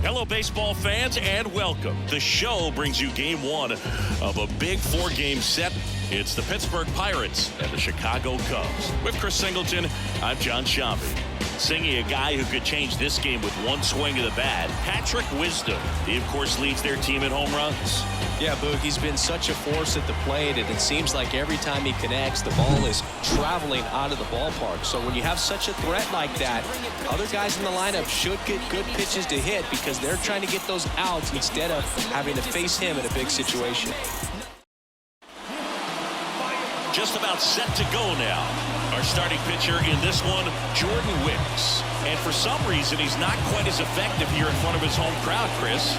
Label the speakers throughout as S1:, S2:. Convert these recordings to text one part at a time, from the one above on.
S1: Hello, baseball fans, and welcome. The show brings you game one of a big four-game set. It's the Pittsburgh Pirates and the Chicago Cubs. With Chris Singleton, I'm John Shambi. Singing a guy who could change this game with one swing of the bat, Patrick Wisdom. He, of course, leads their team in home runs.
S2: Yeah, Boog, he's been such a force at the plate, and it seems like every time he connects, the ball is traveling out of the ballpark. So when you have such a threat like that, other guys in the lineup should get good pitches to hit because they're trying to get those outs instead of having to face him in a big situation.
S1: Just about set to go now. Our starting pitcher in this one, Jordan Wicks. And for some reason, he's not quite as effective here in front of his home crowd, Chris.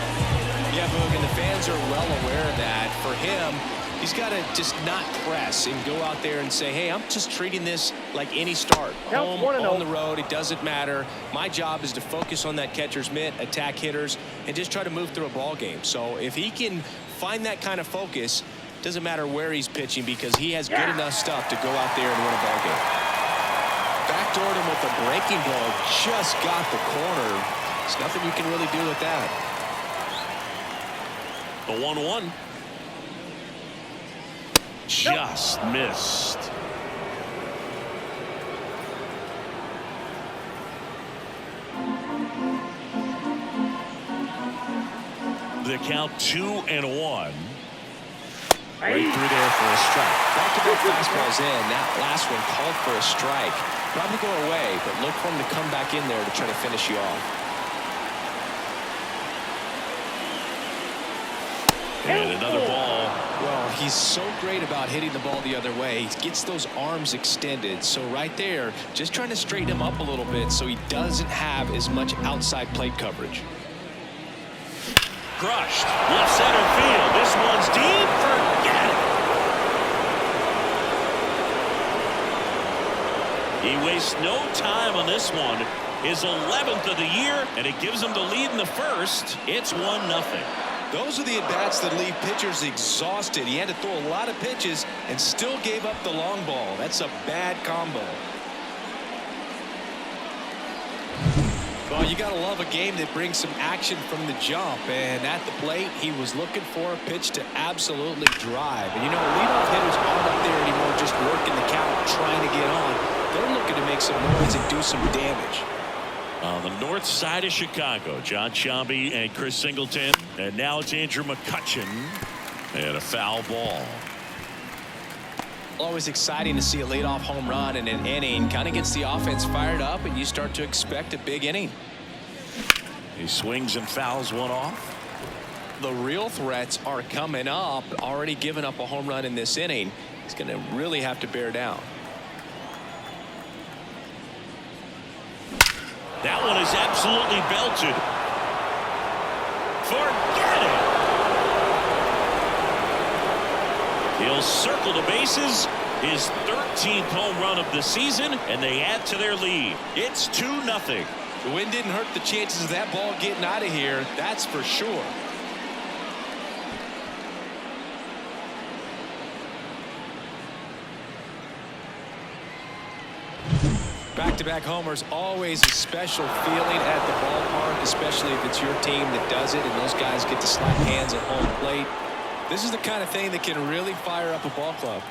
S2: Yeah, Boog, and the fans are well aware of that. For him, he's got to just not press and go out there and say, hey, I'm just treating this like any start. Home, on the road, it doesn't matter. My job is to focus on that catcher's mitt, attack hitters, and just try to move through a ball game. So if he can find that kind of focus, doesn't matter where he's pitching because he has good enough stuff to go out there and win a ball game. Backdoored him with a breaking ball, just got the corner. There's nothing you can really do with that.
S1: The 1-1. Just missed. The count 2-1.
S2: Right through there for a strike. Back-to-back fastballs in. That last one called for a strike. Probably go away, but look for him to come back in there to try to finish you off.
S1: And another ball.
S2: Well, he's so great about hitting the ball the other way. He gets those arms extended. So right there, just trying to straighten him up a little bit so he doesn't have as much outside plate coverage.
S1: Crushed. Left center field. This one's deep. Forget it. He wastes no time on this one. His 11th of the year, and it gives him the lead in the first. It's 1-0.
S2: Those are the at-bats that leave pitchers exhausted. He had to throw a lot of pitches and still gave up the long ball. That's a bad combo. Well, you got to love a game that brings some action from the jump. And at the plate, he was looking for a pitch to absolutely drive. And, you know, leadoff hitters aren't up there anymore just working the count, trying to get on. They're looking to make some noise and do some damage.
S1: On the north side of Chicago, John Shambi and Chris Singleton. And now it's Andrew McCutchen. And a foul ball.
S2: Always exciting to see a leadoff home run in an inning. Kind of gets the offense fired up, and you start to expect a big inning.
S1: He swings and fouls one off.
S2: The real threats are coming up. Already given up a home run in this inning. He's going to really have to bear down.
S1: That one is absolutely belted. Forget it. He'll circle the bases. His 13th home run of the season, and they add to their lead. It's 2-0.
S2: The wind didn't hurt the chances of that ball getting out of here. That's for sure. Back-to-back homers, always a special feeling at the ballpark, especially if it's your team that does it and those guys get to slap hands at home plate. This is the kind of thing that can really fire up a ball club.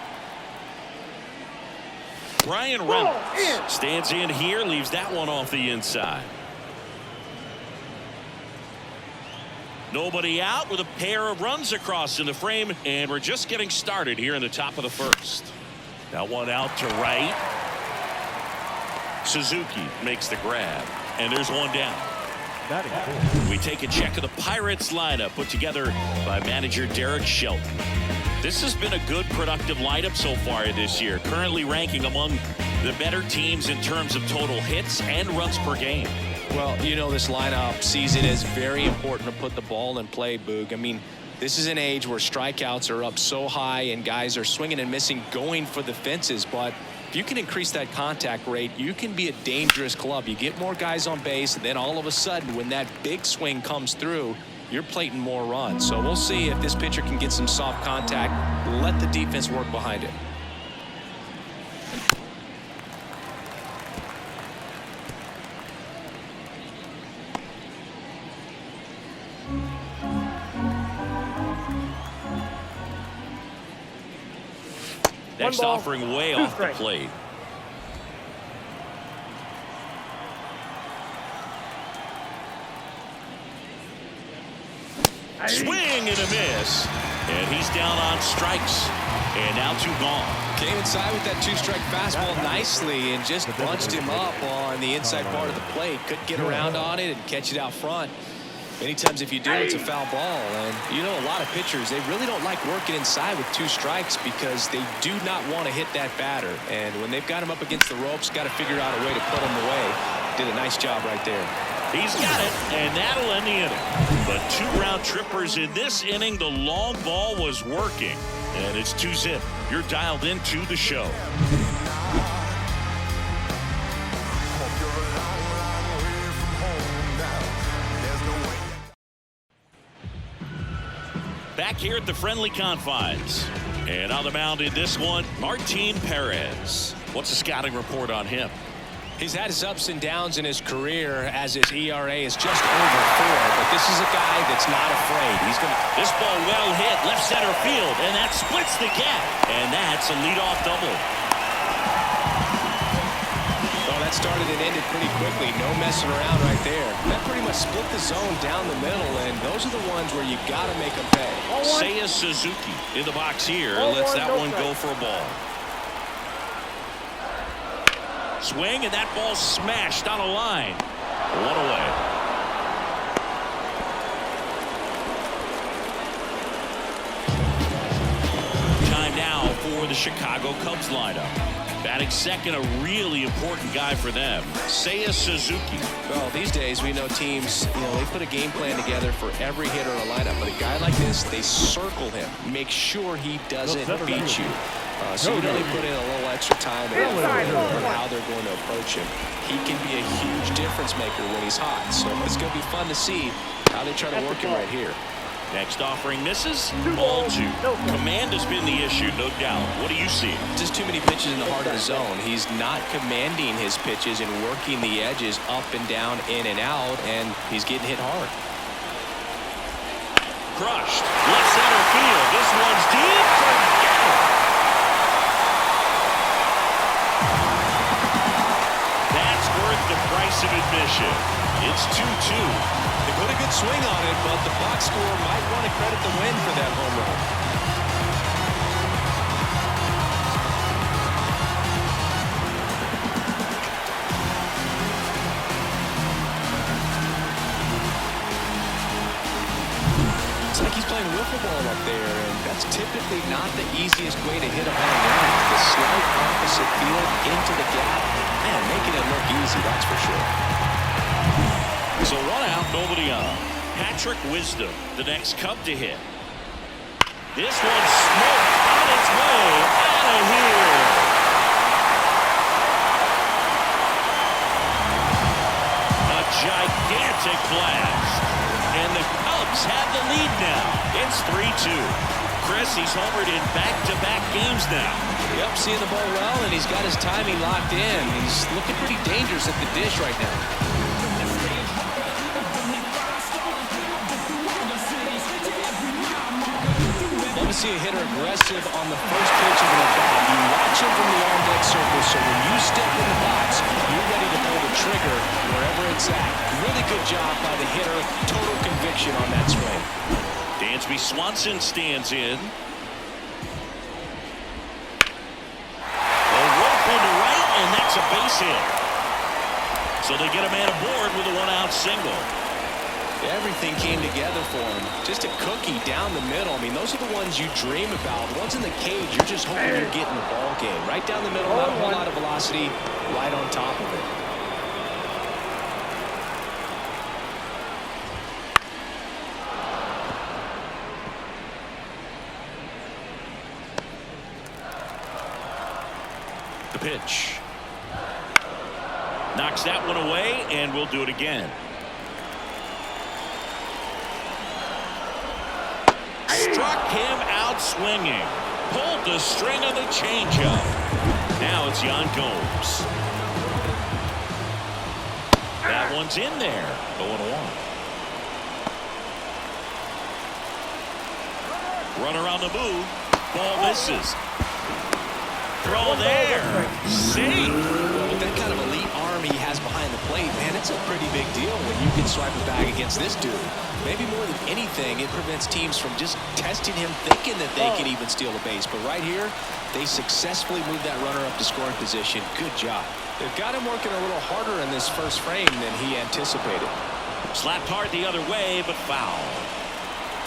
S1: Brian Reynolds stands in here, leaves that one off the inside. Nobody out with a pair of runs across in the frame, and we're just getting started here in the top of the first. That one out to right. Suzuki makes the grab, and there's one down. We take a check of the Pirates lineup put together by manager Derek Shelton. This has been a good, productive lineup so far this year, currently ranking among the better teams in terms of total hits and runs per game.
S2: Well, you know, this lineup sees it as very important to put the ball in play, Boog. I mean, this is an age where strikeouts are up so high and guys are swinging and missing, going for the fences. But if you can increase that contact rate, you can be a dangerous club. You get more guys on base, and then all of a sudden, when that big swing comes through, you're plating more runs. So we'll see if this pitcher can get some soft contact. Let the defense work behind it.
S1: Next offering way off the plate. Swing and a miss. And he's down on strikes. And now 2 gone.
S2: Came inside with that 2-strike fastball nicely and just bunched him up on the inside part of the plate. Couldn't get around on it and catch it out front. Many times if you do, it's a foul ball. And you know, a lot of pitchers, they really don't like working inside with 2 strikes because they do not want to hit that batter. And when they've got him up against the ropes, got to figure out a way to put him away. Did a nice job right there.
S1: He's got it, and that'll end the inning. But 2 round trippers in this inning. The long ball was working. And it's 2-zip. You're dialed into the show. Back here at the friendly confines. And on the mound in this one, Martin Perez. What's the scouting report on him?
S2: He's had his ups and downs in his career as his ERA is just over 4. But this is a guy that's not afraid.
S1: This ball well hit left center field, and that splits the gap. And that's a leadoff double.
S2: Well, that started and ended pretty quickly. No messing around right there. That pretty much split the zone down the middle, and those are the ones where you got to make them pay.
S1: Seiya Suzuki in the box here. Lets that one go for a ball. Swing, and that ball smashed on a line. 1 away. Time now for the Chicago Cubs lineup. Batting second, a really important guy for them, Seiya Suzuki.
S2: Well, these days we know teams, they put a game plan together for every hitter in a lineup. But a guy like this, they circle him, make sure he doesn't beat you. So you really put in a little extra time on how they're going to approach him. He can be a huge difference maker when he's hot. So it's going to be fun to see how they try to work him right here.
S1: Next offering misses. Ball 2. Command has been the issue, no doubt. What do you see?
S2: Just too many pitches in the heart of the zone. He's not commanding his pitches and working the edges up and down, in and out, and he's getting hit hard.
S1: Crushed. Left center field. This one's deep. Forget it. That's worth the price of admission. It's 2-2.
S2: They put a good swing on it, but the box score might want to credit the win for that home run. It's like he's playing wiffle ball up there, and that's typically not the easiest way to hit a home run. The slight opposite field into the gap, man, making it look easy, that's for sure.
S1: So 1 out, nobody on. Patrick Wisdom, the next Cub to hit. This one smoked on its way out of here. A gigantic blast. And the Cubs have the lead now. It's 3-2. Chris, he's homered in back-to-back games now.
S2: Yep, seeing the ball well, and he's got his timing locked in. He's looking pretty dangerous at the dish right now. Love to see a hitter aggressive on the first pitch of an at-bat. You watch him from the on-deck circle, so when you step in the box, you're ready to pull the trigger wherever it's at. Really good job by the hitter. Total conviction on that swing.
S1: Dansby Swanson stands in. A rope into right, and that's a base hit. So they get a man aboard with a 1-out single.
S2: Everything came together for him. Just a cookie down the middle. I mean, those are the ones you dream about. The ones in the cage, you're just hoping you're getting the ball game. Right down the middle, not a whole lot of velocity, right on top of it.
S1: The pitch. Knocks that one away, and we'll do it again. Struck him out swinging. Pulled the string of the changeup. Now it's Yan Gomes. That one's in there. 0-1. Runner on the move. Ball misses. throw there. Safe.
S2: Well, with that kind of elite arm he has behind the plate, man, it's a pretty big deal when you can swipe a bag against this dude. Maybe more than anything, it prevents teams from just testing him, thinking that they can even steal a base. But right here, they successfully moved that runner up to scoring position. Good job. They've got him working a little harder in this first frame than he anticipated.
S1: Slapped hard the other way, but foul.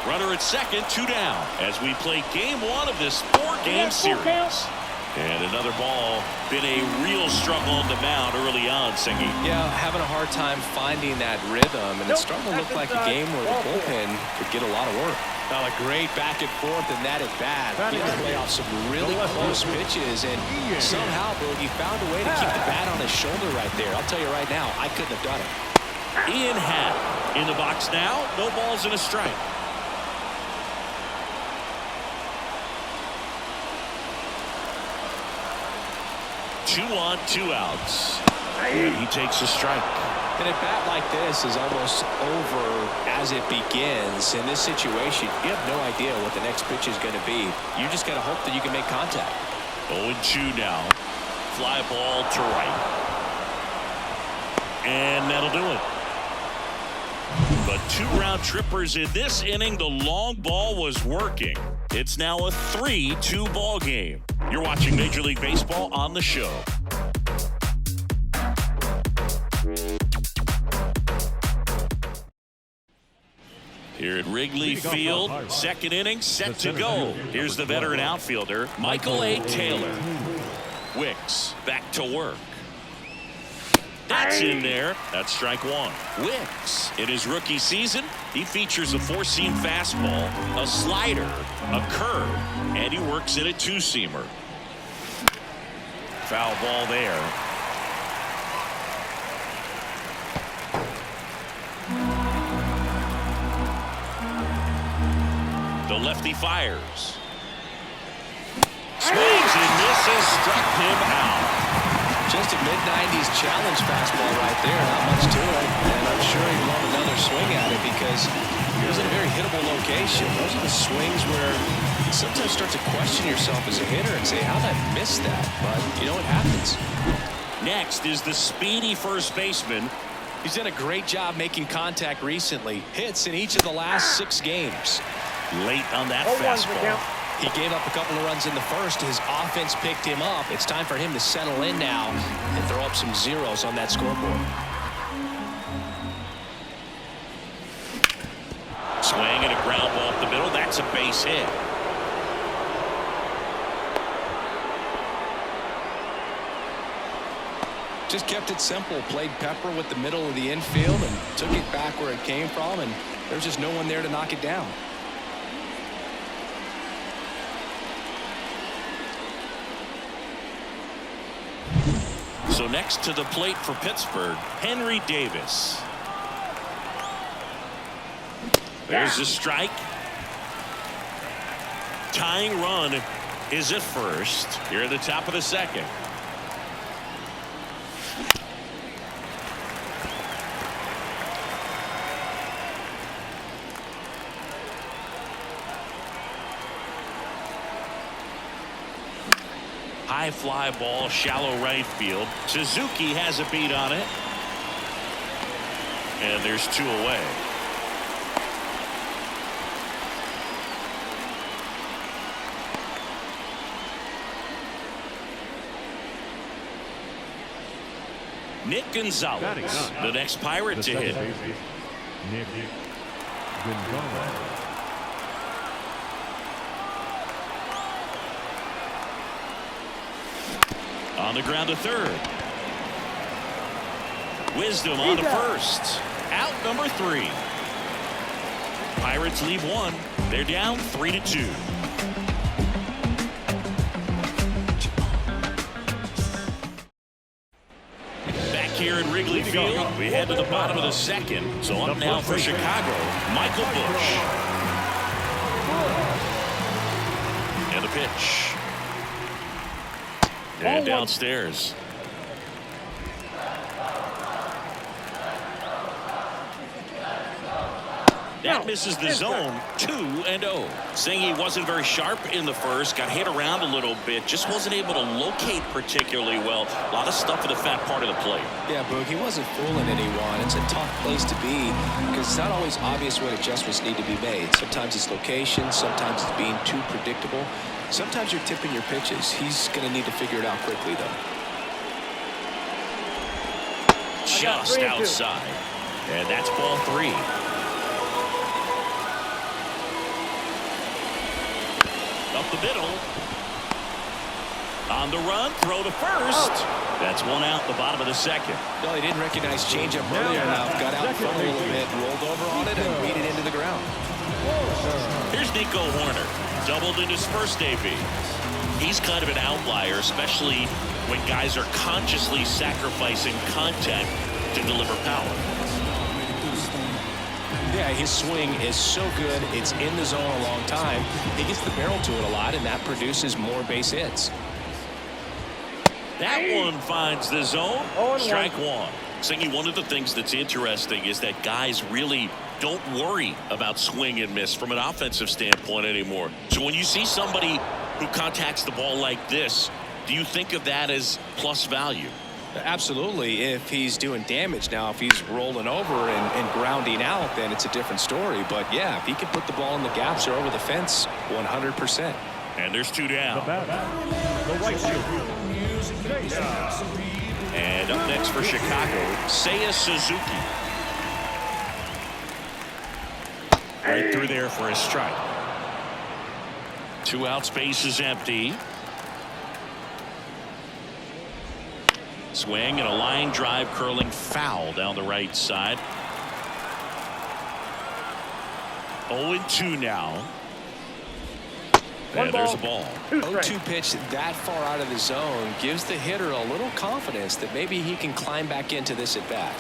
S1: Runner at second, 2 down, as we play game 1 of this 4-game series. And another ball. Been a real struggle on the mound early on, Singy.
S2: Yeah, having a hard time finding that rhythm, and it's starting to look like a game where the bullpen could get a lot of work. Now a great back and forth, and that at bat. He had to play off some really close pitches, and somehow, Boogie found a way to keep the bat on his shoulder right there. I'll tell you right now, I couldn't have done it.
S1: Ian Happ in the box now. No balls and a strike. 2 on, 2 outs. And he takes a strike.
S2: And a bat like this is almost over as it begins. In this situation, you have no idea what the next pitch is going to be. You just got to hope that you can make contact.
S1: 0-2 now. Fly ball to right. And that'll do it. But 2 round trippers in this inning. The long ball was working. It's now a 3-2 ball game. You're watching Major League Baseball on the show. Here at Wrigley Field, second inning set to go. Here's the veteran outfielder, Michael A. Taylor. Wicks back to work. That's in there. That's strike 1. Wicks, in his rookie season, he features a 4-seam fastball, a slider, a curve, and he works in a 2-seamer. Foul ball there. The lefty fires. Swings and misses, struck him out.
S2: Just a mid-90s challenge fastball right there. Not much to it. And I'm sure he'd love another swing at it because he was in a very hittable location. Those are the swings where you sometimes start to question yourself as a hitter and say, how did I miss that? But, you know, it happens.
S1: Next is the speedy first baseman.
S2: He's done a great job making contact recently. Hits in each of the last 6 games.
S1: Late on that fastball.
S2: He gave up a couple of runs in the first. His offense picked him up. It's time for him to settle in now and throw up some zeros on that scoreboard.
S1: Swing and a ground ball up the middle. That's a base hit.
S2: Just kept it simple. Played pepper with the middle of the infield and took it back where it came from, and there's just no one there to knock it down.
S1: So next to the plate for Pittsburgh, Henry Davis. There's a strike. Tying run is at first. Here at the top of the second. High fly ball, shallow right field. Suzuki has a beat on it. And there's 2 away. Nick Gonzalez, the next Pirate to hit.
S3: Nick Gonzalez.
S1: On the ground to third. Wisdom on to first. Out number 3. Pirates lead 1. They're down 3-2. Back here at Wrigley Field, we head to the bottom of the second. So up now for Chicago, Michael Busch. And the pitch. And downstairs. That misses the zone. 2-0. Singy wasn't very sharp in the first. Got hit around a little bit. Just wasn't able to locate particularly well. A lot of stuff in the fat part of the plate.
S2: Yeah, Boog, he wasn't fooling anyone. It's a tough place to be because it's not always obvious what adjustments need to be made. Sometimes it's location. Sometimes it's being too predictable. Sometimes you're tipping your pitches. He's going to need to figure it out quickly, though.
S1: Just outside. And that's ball 3. Up the middle. On the run, throw to first. That's one out the bottom of the second.
S2: No, he didn't recognize changeup earlier enough. Got out in front a little bit, rolled over on it, and beat it into the ground.
S1: Here's Nico Horner. Doubled in his first AB. He's kind of an outlier, especially when guys are consciously sacrificing contact to deliver power.
S2: Yeah, his swing is so good. It's in the zone a long time. He gets the barrel to it a lot, and that produces more base hits.
S1: That one finds the zone. Strike one. Singy, one of the things that's interesting is that guys really don't worry about swing and miss from an offensive standpoint anymore. So when you see somebody who contacts the ball like this, do you think of that as plus value?
S2: Absolutely, if he's doing damage. Now, if he's rolling over and grounding out, then it's a different story. But, yeah, if he can put the ball in the gaps or over the fence, 100%.
S1: And there's 2 down.
S3: The right field.
S1: And up next for Chicago, Seiya Suzuki. Right through there for a strike. 2 outs, base is empty. Swing and a line drive curling foul down the right side. 0-2 now. And there's a ball.
S2: 0-2 pitch that far out of the zone gives the hitter a little confidence that maybe he can climb back into this at bat.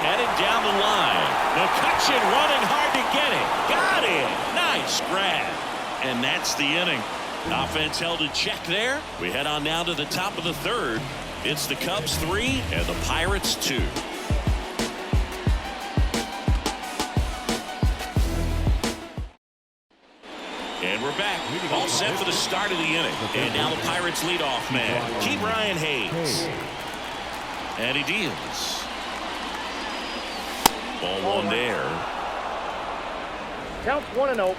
S1: Headed down the line. McCutchen running hard to get it. Got it. Nice grab. And that's the inning. Offense held in check there. We head on now to the top of the third. It's the Cubs 3 and the Pirates 2. And we're back. All set for the start of the inning. And now the Pirates leadoff man, Ke'Bryan Hayes. And he deals. Ball 1 there.
S4: Counts 1-0.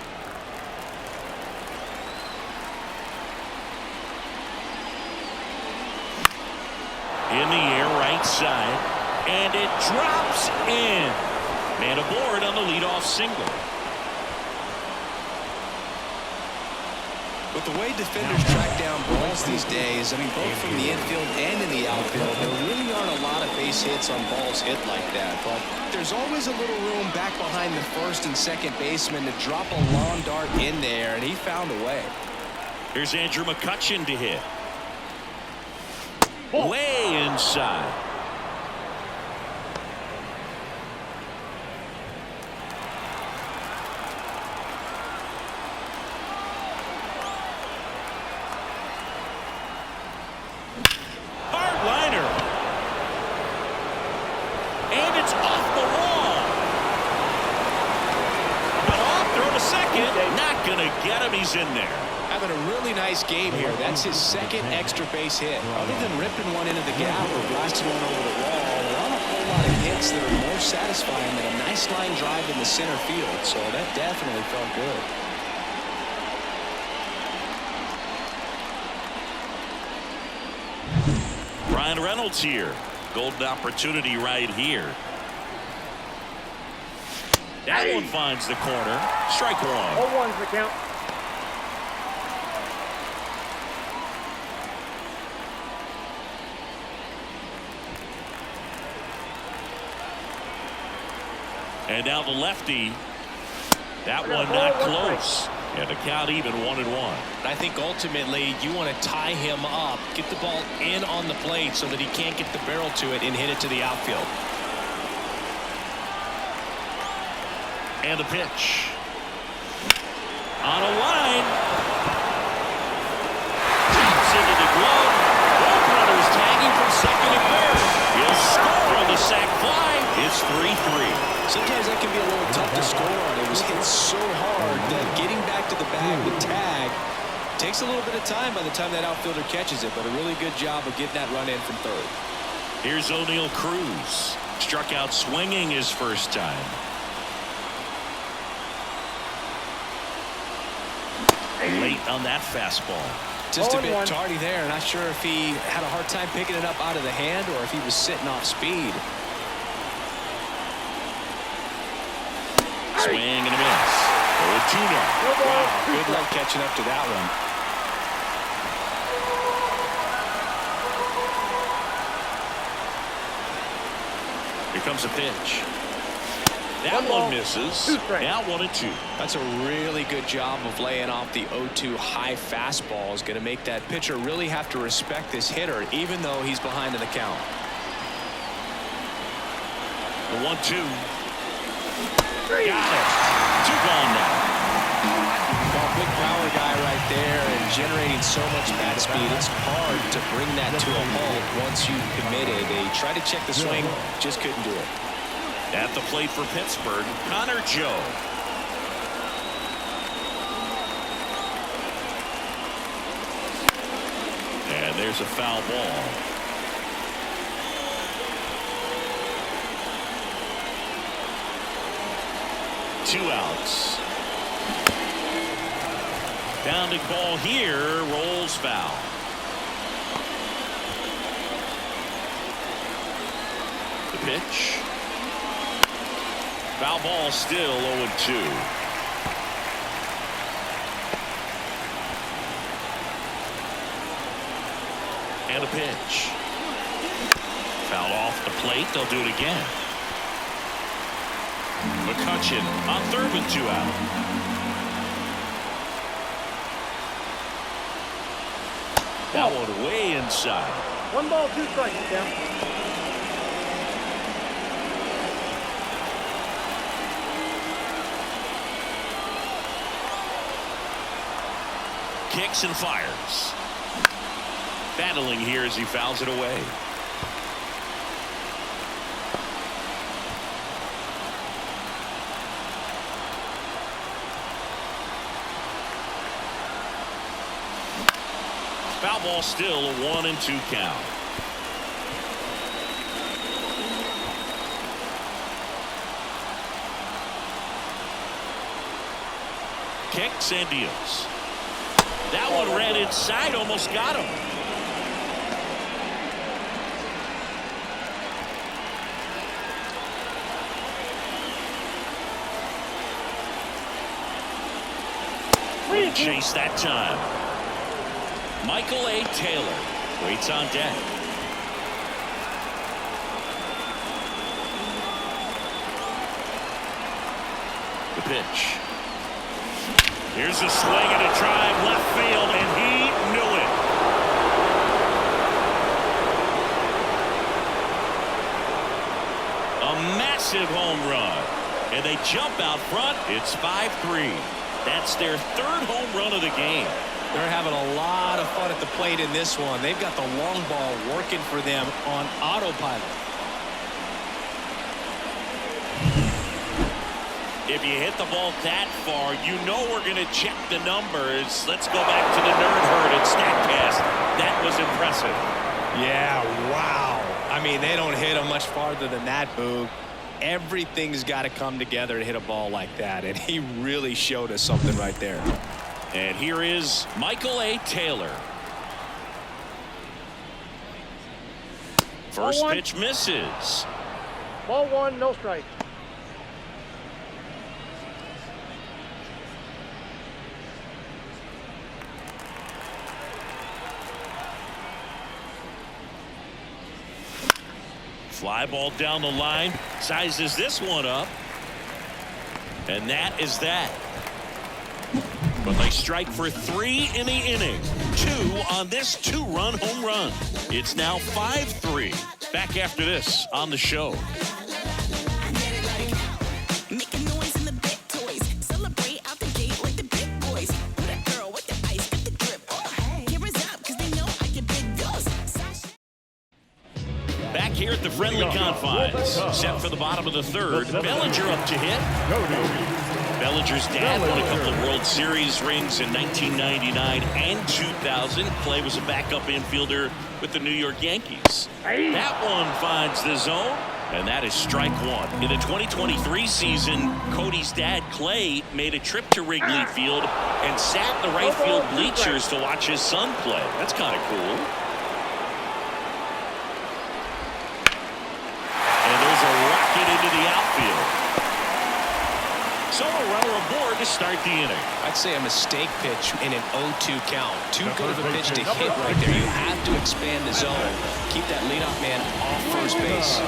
S1: In the air, right side. And it drops in. Man aboard on the leadoff single.
S2: With the way defenders track down balls these days, I mean, both from the infield and in the outfield, there really aren't a lot of base hits on balls hit like that. But there's always a little room back behind the first and second baseman to drop a long dart in there, and he found a way.
S1: Here's Andrew McCutchen to hit. Way inside. Hard liner. And it's off the wall. But off, throw to second. Not going to get him. He's in there.
S2: Having a really nice game here. That's his second extra base hit. Other than ripping one into the gap or blasting one over the wall, there aren't a whole lot of hits that are more satisfying than a nice line drive in the center field. So that definitely felt good.
S1: Ryan Reynolds here. Golden opportunity right here. That one finds the corner. Strike one.
S4: 0-1's the count.
S1: And now the lefty. That one not close. And the count even 1-1.
S2: I think ultimately you want to tie him up, get the ball in on the plate so that he can't get the barrel to it and hit it to the outfield.
S1: And the pitch. On a line. Drops into the glove. Both runners tagging from second and third. He'll score on the
S2: sometimes that can be a little tough to score on. It was hit so hard that getting back to the bag with tag takes a little bit of time by the time that outfielder catches it, but a really good job of getting that run in from third.
S1: Here's O'Neal Cruz. Struck out swinging his first time. Late on that fastball.
S2: Just a bit tardy there. Not sure if he had a hard time picking it up out of the hand or if he was sitting off speed.
S1: Swing and a miss. 0-2 now.
S2: Wow, good luck catching up to that one.
S1: Here comes a pitch. That one misses. Now 1-2.
S2: That's a really good job of laying off the 0-2 high fastball. Is going to make that pitcher really have to respect this hitter, even though he's behind in the count.
S1: The 1-2. Got it. 2 gone now.
S2: Well, big power guy right there and generating so much bat speed. It's hard to bring that to a halt once you've committed. They tried to check the swing, just couldn't do it.
S1: At the plate for Pittsburgh, Connor Joe. And there's a foul ball. Two outs. Bounding ball here, rolls foul. The pitch. Foul ball, still 0-2. And a pitch. Foul off the plate. They'll do it again. McCutchen on third with 2 out. That one way inside.
S3: 1 ball, 2 strikes, Tim.
S1: Kicks and fires. Battling here as he fouls it away. Foul ball, still a 1-2 count. Kicks and deals. That one ran inside, almost got him. Wouldn't chase that time. Michael A. Taylor waits on deck. The pitch. Here's a swing and a drive left field, and he knew it. A massive home run. And they jump out front. It's 5-3. That's their 3rd home run of the game.
S2: They're having a lot of fun at the plate in this one. They've got the long ball working for them on autopilot.
S1: If you hit the ball that far, you know we're going to check the numbers. Let's go back to the Nerd Herd at StatCast. That was impressive.
S2: Yeah, wow. I mean, they don't hit them much farther than that, Boog. Everything's got to come together to hit a ball like that, and he really showed us something right there.
S1: And here is Michael A. Taylor. First pitch misses.
S3: Ball 1, no strike.
S1: Fly ball down the line, sizes this one up. And that is that. But they strike for 3 in the inning. 2 on this 2-run home run. It's now 5-3. Back after this on the show. here at the friendly confines. Set for the bottom of the third. Bellinger up to hit. Bellinger's dad won a couple of World Series rings in 1999 and 2000. Clay was a backup infielder with the New York Yankees. That one finds the zone, and that is strike one. In the 2023 season, Cody's dad, Clay, made a trip to Wrigley Field and sat in the right field bleachers to watch his son play. That's kind of cool. And there's a rocket into the outfield. So a runner aboard to start the inning.
S2: I'd say a mistake pitch in an 0-2 count. Too good of a pitch to hit right there. You have to expand the zone. Keep that leadoff man off first base.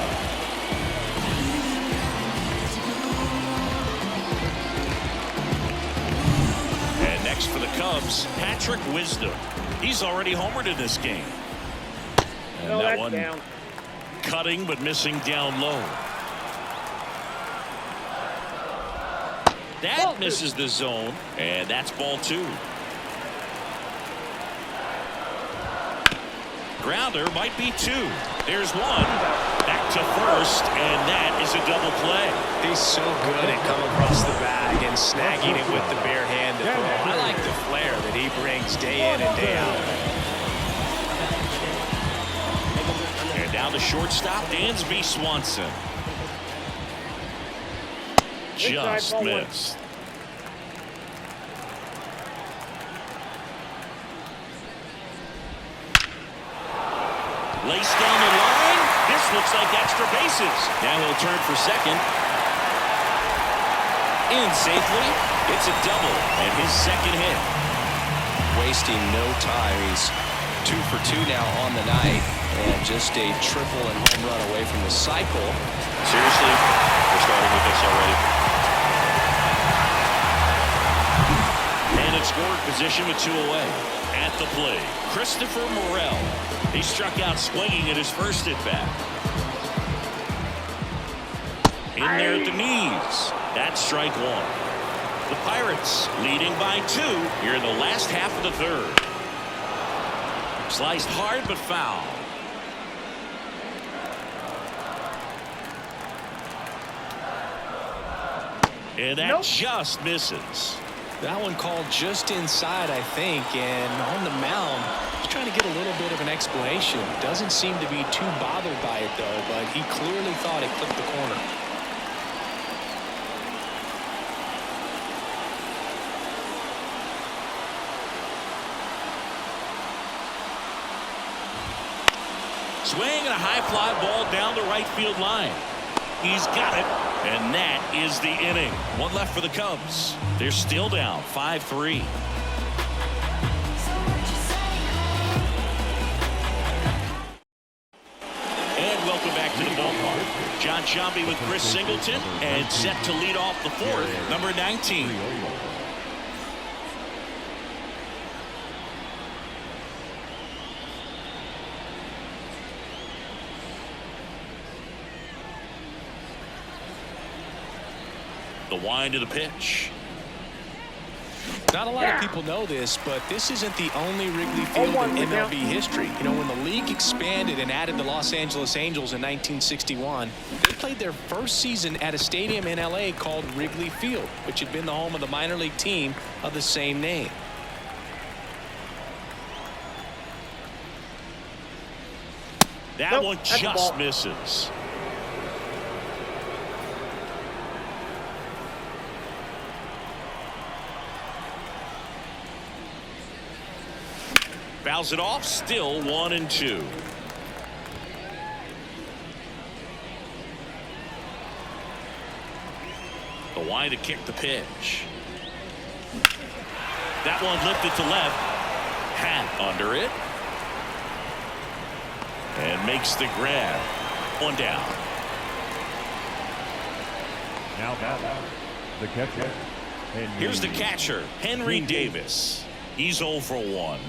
S1: And next for the Cubs, Patrick Wisdom. He's already homered in this game. And that one down. Cutting but missing down low. That misses the zone, and that's ball two. Grounder might be two. There's one. Back to first, and that is a double play.
S2: He's so good at coming across the bag and snagging it with the bare hand to throw. I like the flair that he brings day in and day out.
S1: And now the shortstop, Dansby Swanson. Just missed. Laced down the line. This looks like extra bases. Now he'll turn for second. In safely. It's a double and his second hit.
S2: Wasting no time. He's 2 for 2 now on the night. And just a triple and home run away from the cycle.
S1: Seriously, we're starting with this already. And in scoring position with 2 away. At the plate, Christopher Morel. He struck out swinging at his first at-bat. In there at the knees. That's strike one. The Pirates leading by 2 here in the last half of the third. Sliced hard but foul. And that just misses.
S2: That one called just inside, I think, and on the mound, he's trying to get a little bit of an explanation. Doesn't seem to be too bothered by it, though, but he clearly thought it clipped the corner.
S1: Swing and a high fly ball down the right field line. He's got it, and that is the inning. One left for the Cubs. They're still down 5-3. And welcome back to the ballpark. John Sciambi with Chris Singleton, and set to lead off the fourth, number 19. The wind of the pitch.
S2: Not a lot of people know this, but this isn't the only Wrigley Field in MLB history. You know, when the league expanded and added the Los Angeles Angels in 1961, they played their first season at a stadium in LA called Wrigley Field, which had been the home of the minor league team of the same name.
S1: That one just misses. Fouls it off, still 1-2. The wind to kick the pitch. That one lifted to left. Hat under it. And makes the grab. One down.
S4: Now the catcher.
S1: Here's the catcher, Henry Davis. He's 0 for 1.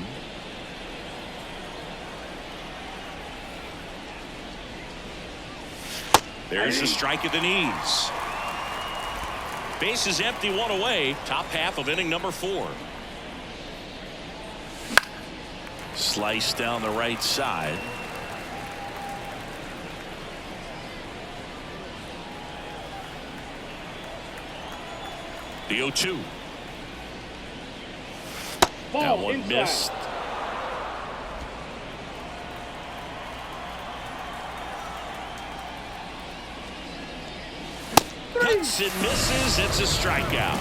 S1: There's the strike at the knees. Base is empty, 1 away. Top half of inning number 4. Slice down the right side. The 0-2.
S3: Ball
S1: That one
S3: inside.
S1: missed. Hits and misses. It's a strikeout.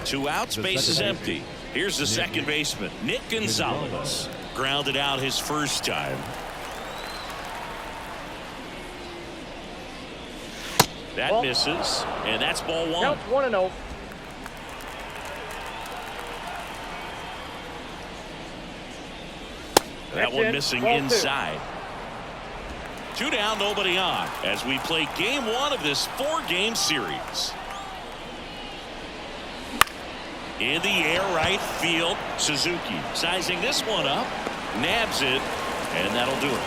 S1: Two outs, base is empty. Here's the second baseman, Nick Gonzalez. Grounded out his first time. That
S3: Ball.
S1: misses, and that's ball one.
S3: Counts 1-0.
S1: That one missing
S3: Ball
S1: inside. 2 down, nobody on, as we play game 1 of this 4-game series. In the air, right field, Suzuki sizing this one up, nabs it, and that'll do it.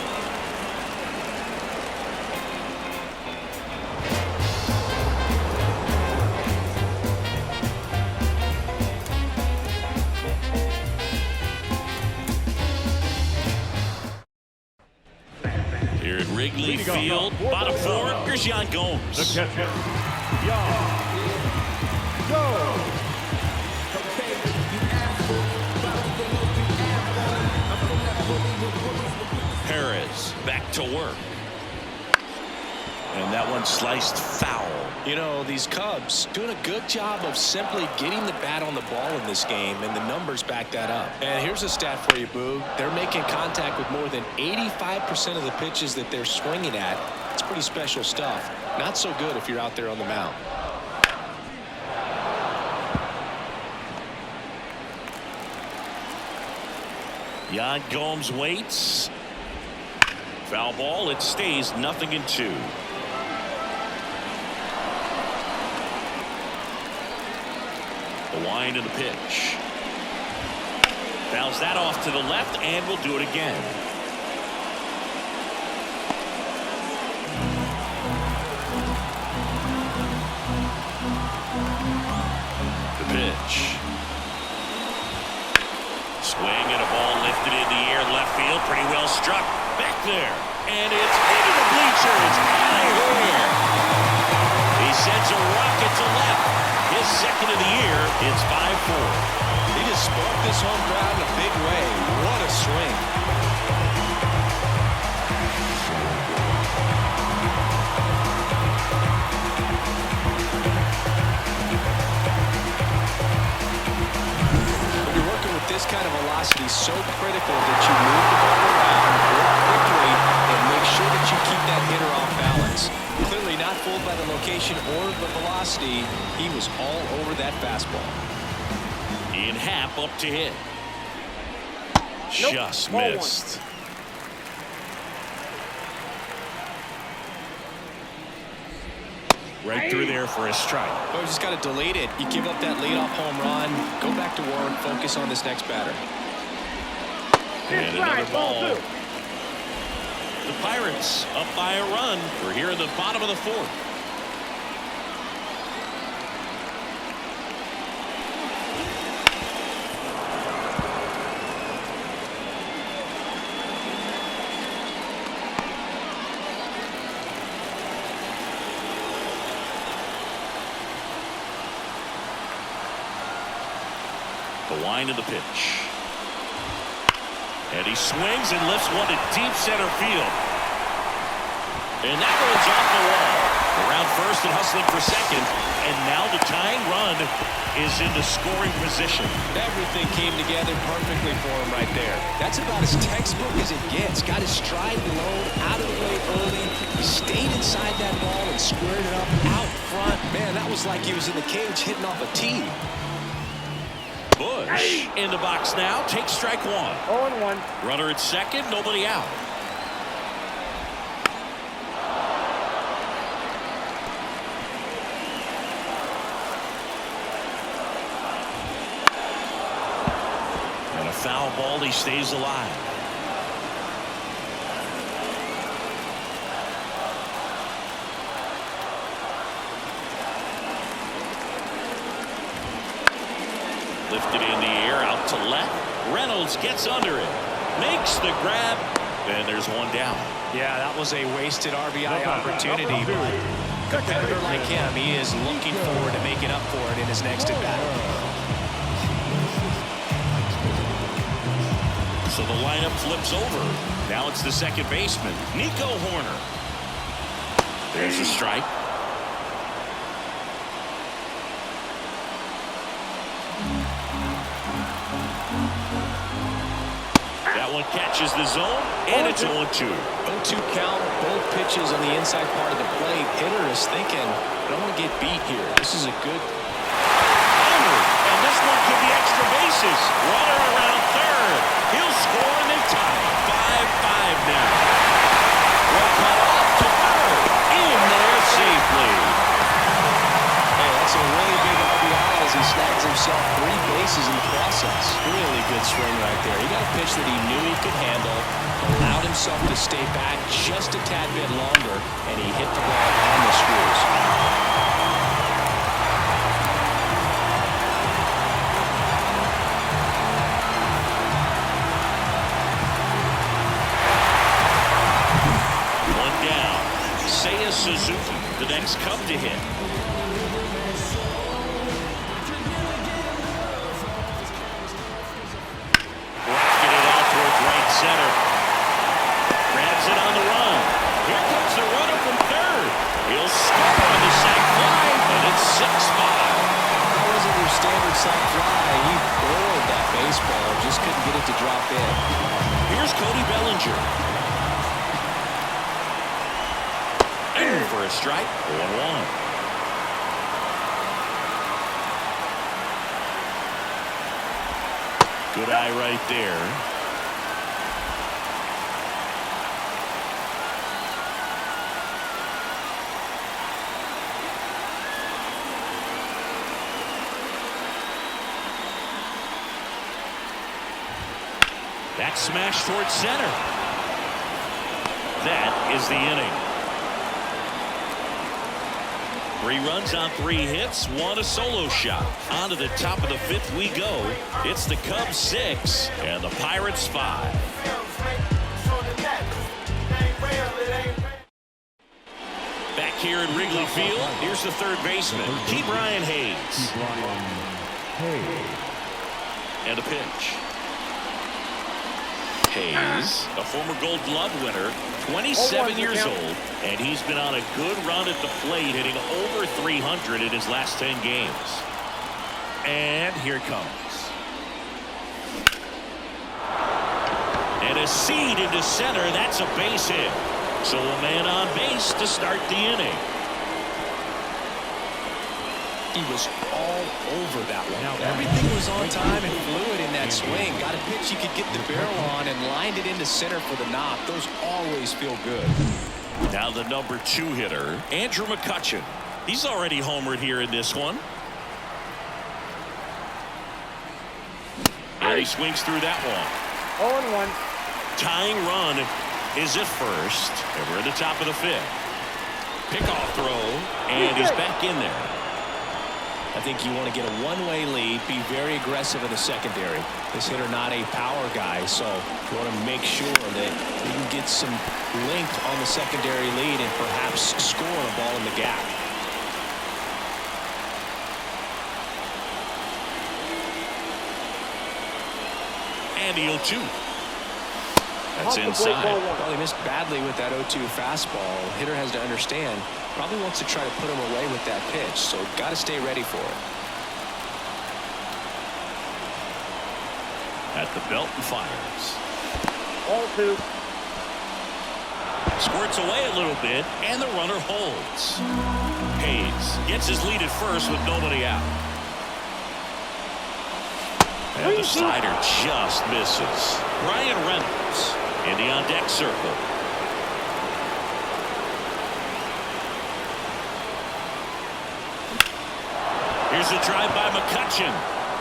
S1: Here at Wrigley Field, bottom 4, here's Yan Gomes.
S4: The catcher, Yan Gomes.
S1: Perez back to work. And that one sliced foul.
S2: You know, these Cubs doing a good job of simply getting the bat on the ball in this game, and the numbers back that up. And here's a stat for you, Boog. They're making contact with more than 85% of the pitches that they're swinging at. It's pretty special stuff. Not so good if you're out there on the mound.
S1: Yan Gomes waits. Foul ball. It stays 0-2. The wind of the pitch. Fouls that off to the left, and we'll do it again. The pitch. Swing and a ball lifted in the air, left field, pretty well struck. Back there, and it's into the bleachers. Out of here. He sends a rocket to left. His second of the year. It's 5-4.
S2: He just sparked this home crowd in a big way. What a swing. When you're working with this kind of velocity, so critical that you move the ball around, work quickly, and make sure that you keep that hitter off balance. Clearly not fooled by the location or the velocity. He was all over that fastball.
S1: In Happ up to hit.
S3: Nope.
S1: Just
S3: Ball
S1: missed. Right through there for a strike.
S2: Well, you just got to delete it. You give up that leadoff home run, go back to work, focus on this next batter.
S1: And another ball. The Pirates up by a run. We're here in the bottom of the 4th. The wind of the pitch. And he swings and lifts one to deep center field. And that one's off the wall. Around first and hustling for second. And now the tying run is in the scoring position.
S2: Everything came together perfectly for him right there. That's about as textbook as it gets. Got his stride low, out of the way early. He stayed inside that ball and squared it up out front. Man, that was like he was in the cage hitting off a tee.
S1: Bush in the box now. Takes strike 1.
S3: 0-1.
S1: Runner at second. Nobody out. And a foul ball. He stays alive. Lifted in the air, out to left. Reynolds gets under it, makes the grab, and there's one down.
S2: Yeah, that was a wasted RBI opportunity, but a competitor like him, he is looking forward to making up for it in his next at-bat.
S1: So the lineup flips over. Now it's the second baseman, Nico Horner. There's a strike. That one catches the zone, and it's 0-2.
S2: 0-2 count, both pitches on the inside part of the plate. Hitter is thinking, I don't want to get beat here. This is a good...
S1: And this one could be extra bases. Runner around third. He'll score and they tie it. 5-5 now. One cut off to third. In there safely.
S2: Hey, that's a really big RBI as he snags himself 3 bases in the process. Really good swing right there. He got a pitch that he knew he could handle, allowed himself to stay back just a tad bit longer, and he hit the ball on the screws.
S1: Suzuki, the next Cub to hit. Rocking it out towards right center. Grabs it on the run. Here comes the runner from third. He'll score on the sac fly, and it's 6-5.
S2: That wasn't your standard sac fly. He barreled that baseball, just couldn't get it to drop in.
S1: Here's Cody Bellinger. For a strike, 1-1. Good eye right there. That smash towards center. That is the inning. 3 runs on 3 hits, 1 a solo shot. On to the top of the 5th we go. It's the Cubs 6 and the Pirates 5. Back here at Wrigley Field, here's the third baseman, Ke'Bryan Hayes. And a pitch. Hayes, a former Gold Glove winner, 27 years old, and he's been on a good run at the plate, hitting over 300 in his last 10 games. And here it comes. And a seed into center. That's a base hit. So a man on base to start the inning.
S2: He was all over that one. Everything was on time and fluid in that swing. Got a pitch he could get the barrel on and lined it into center for the knock. Those always feel good.
S1: Now the number 2 hitter, Andrew McCutchen. He's already homered here in this one. And he swings through that one.
S3: 0-1.
S1: Tying run is at first. And we're at the top of the 5th. Pickoff throw, and he's back in there.
S2: I think you want to get a one-way lead, be very aggressive in the secondary. This hitter not a power guy, so you want to make sure that you can get some length on the secondary lead and perhaps score a ball in the gap.
S1: And the 0-2. That's inside.
S2: Well, he missed badly with that 0-2 fastball. Hitter has to understand, probably wants to try to put him away with that pitch, so got to stay ready for it.
S1: At the belt and fires.
S3: 0-2.
S1: Squirts away a little bit, and the runner holds. Hayes gets his lead at first with nobody out. And the slider just misses. Ryan Reynolds in the on-deck circle. Here's a drive by McCutchen.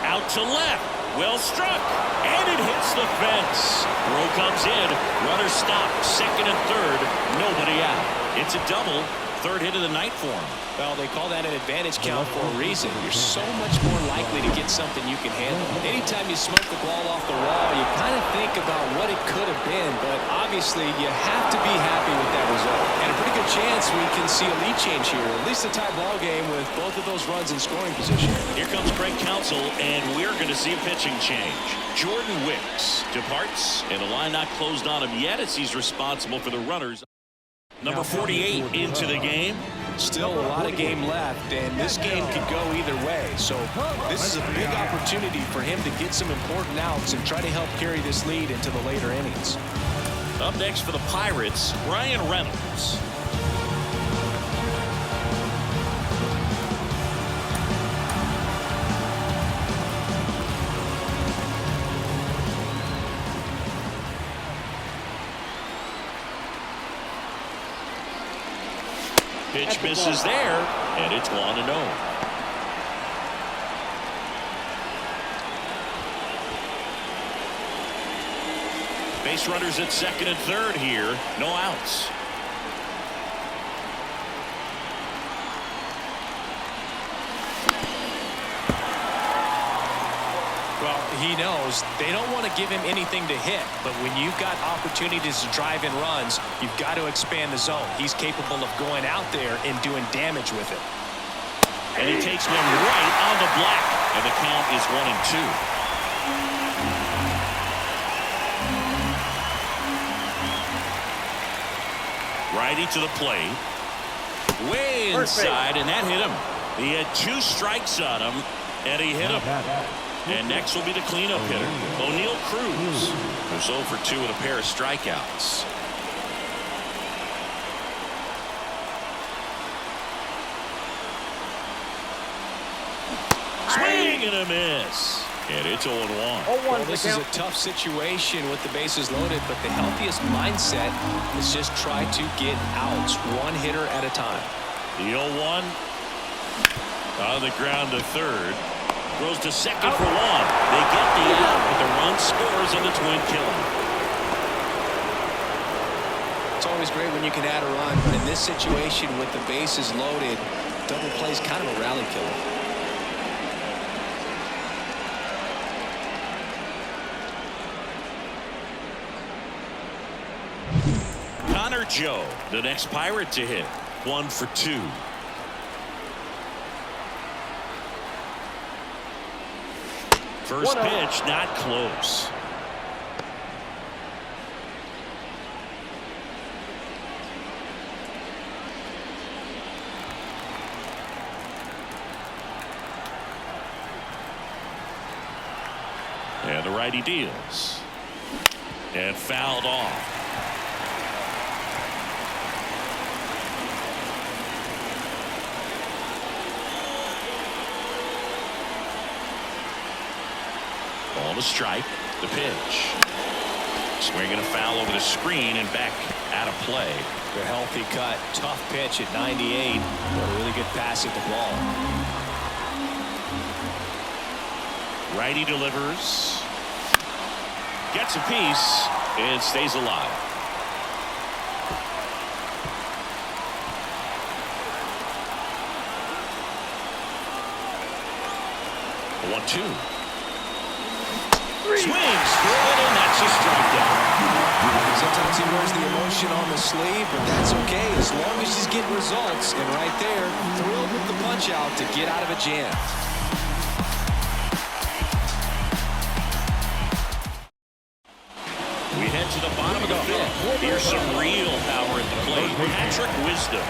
S1: Out to left. Well struck. And it hits the fence. Throw comes in. Runner stopped. Second and third. Nobody out. It's a double. Third hit of the night for him.
S2: Well, they call that an advantage count for a reason. You're so much more likely to get that's something you can handle. Anytime you smoke the ball off the wall, you kind of think about what it could have been, but obviously you have to be happy with that result. And a pretty good chance we can see a lead change here, at least a tie ball game with both of those runs in scoring position.
S1: Here comes Craig Counsell, and we're going to see a pitching change. Jordan Wicks departs, and the line not closed on him yet as he's responsible for the runners. Number 48 into the game.
S2: Still a lot of game left, and this game could go either way. So this is a big opportunity for him to get some important outs and try to help carry this lead into the later innings.
S1: Up next for the Pirates, Ryan Reynolds. Pitch misses there, and it's 1-0. Base runners at second and third here. No outs.
S2: Well, he knows they don't want to give him anything to hit, but when you've got opportunities to drive in runs, you've got to expand the zone. He's capable of going out there and doing damage with it.
S1: And he takes one right on the block, and the count is 1-2. Righty to the plate. Way inside, and that hit him. He had 2 strikes on him, and he hit him. And next will be the cleanup hitter, O'Neal Cruz, who's 0 for 2 with a pair of strikeouts. Swing and a miss. And it's 0-1.
S2: Well, this is a tough situation with the bases loaded, but the healthiest mindset is just try to get outs, one hitter at a time.
S1: The 0-1 on the ground to third. Throws to second for 1. They get the out, but the run scores on the twin killer.
S2: It's always great when you can add a run, but in this situation with the bases loaded, double play is kind of a rally killer.
S1: Connor Joe, the next Pirate to hit. 1 for 2. First pitch, not close. And the righty deals. And fouled off. Ball to strike. The pitch. Swinging a foul over the screen and back out of play.
S2: The healthy cut. Tough pitch at 98. But a really good pass at the ball.
S1: Righty delivers. Gets a piece and stays alive. The 1-2. Swings through it, and that's a strikeout.
S2: Sometimes he wears the emotion on the sleeve, but that's okay as long as he's getting results. And right there, thrilled with the punch out to get out of a jam.
S1: We head to the bottom of the fifth. Here's some real power at the plate. Patrick Wisdom.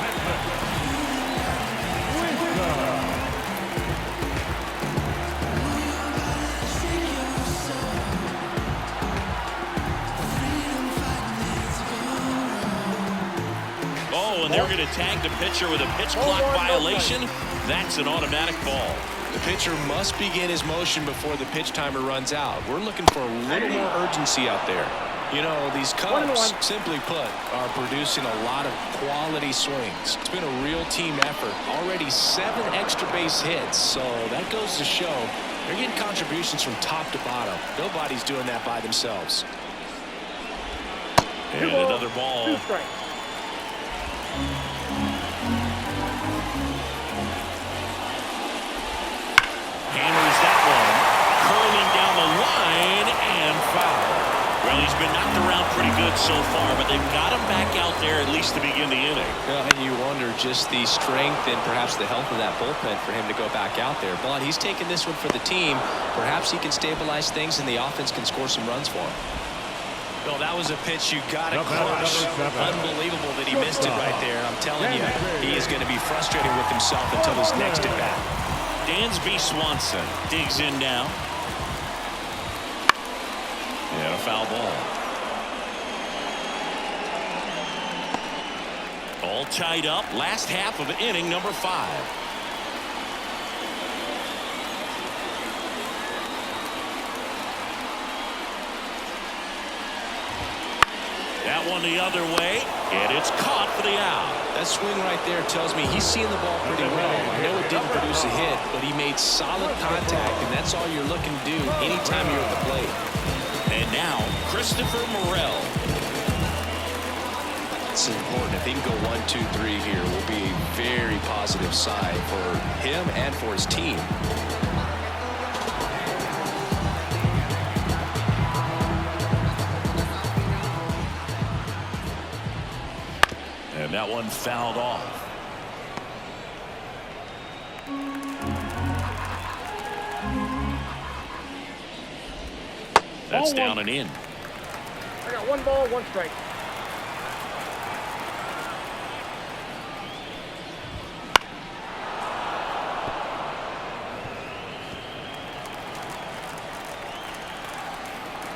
S1: And they're going to tag the pitcher with a pitch clock violation. That's an automatic ball.
S2: The pitcher must begin his motion before the pitch timer runs out. We're looking for a little more urgency out there. You know, these Cubs, simply put, are producing a lot of quality swings. It's been a real team effort. Already 7 extra base hits, so that goes to show they're getting contributions from top to bottom. Nobody's doing that by themselves.
S1: And another ball.
S3: 2 strikes.
S1: Hammers that one. so far, but they've got him back out there at least to begin the inning.
S2: And you wonder just the strength and perhaps the health of that bullpen for him to go back out there. But he's taking this one for the team. Perhaps he can stabilize things and the offense can score some runs for him. Well, that was a pitch you got to crush. Unbelievable that he missed it right there. I'm telling you, he is going to be frustrated with himself until his next at bat.
S1: Dansby Swanson digs in now. And a foul ball. All tied up. Last half of inning number 5. That one the other way, and it's caught for the out.
S2: That swing right there tells me he's seeing the ball pretty well. I know it didn't produce a hit, but he made solid contact, and that's all you're looking to do anytime you're at the plate.
S1: And now, Christopher Morel.
S2: It's important. If he can go 1, 2, 3 here, will be a very positive sign for him and for his team.
S1: And that one fouled off. That's down and in.
S3: I got 1 ball, 1 strike.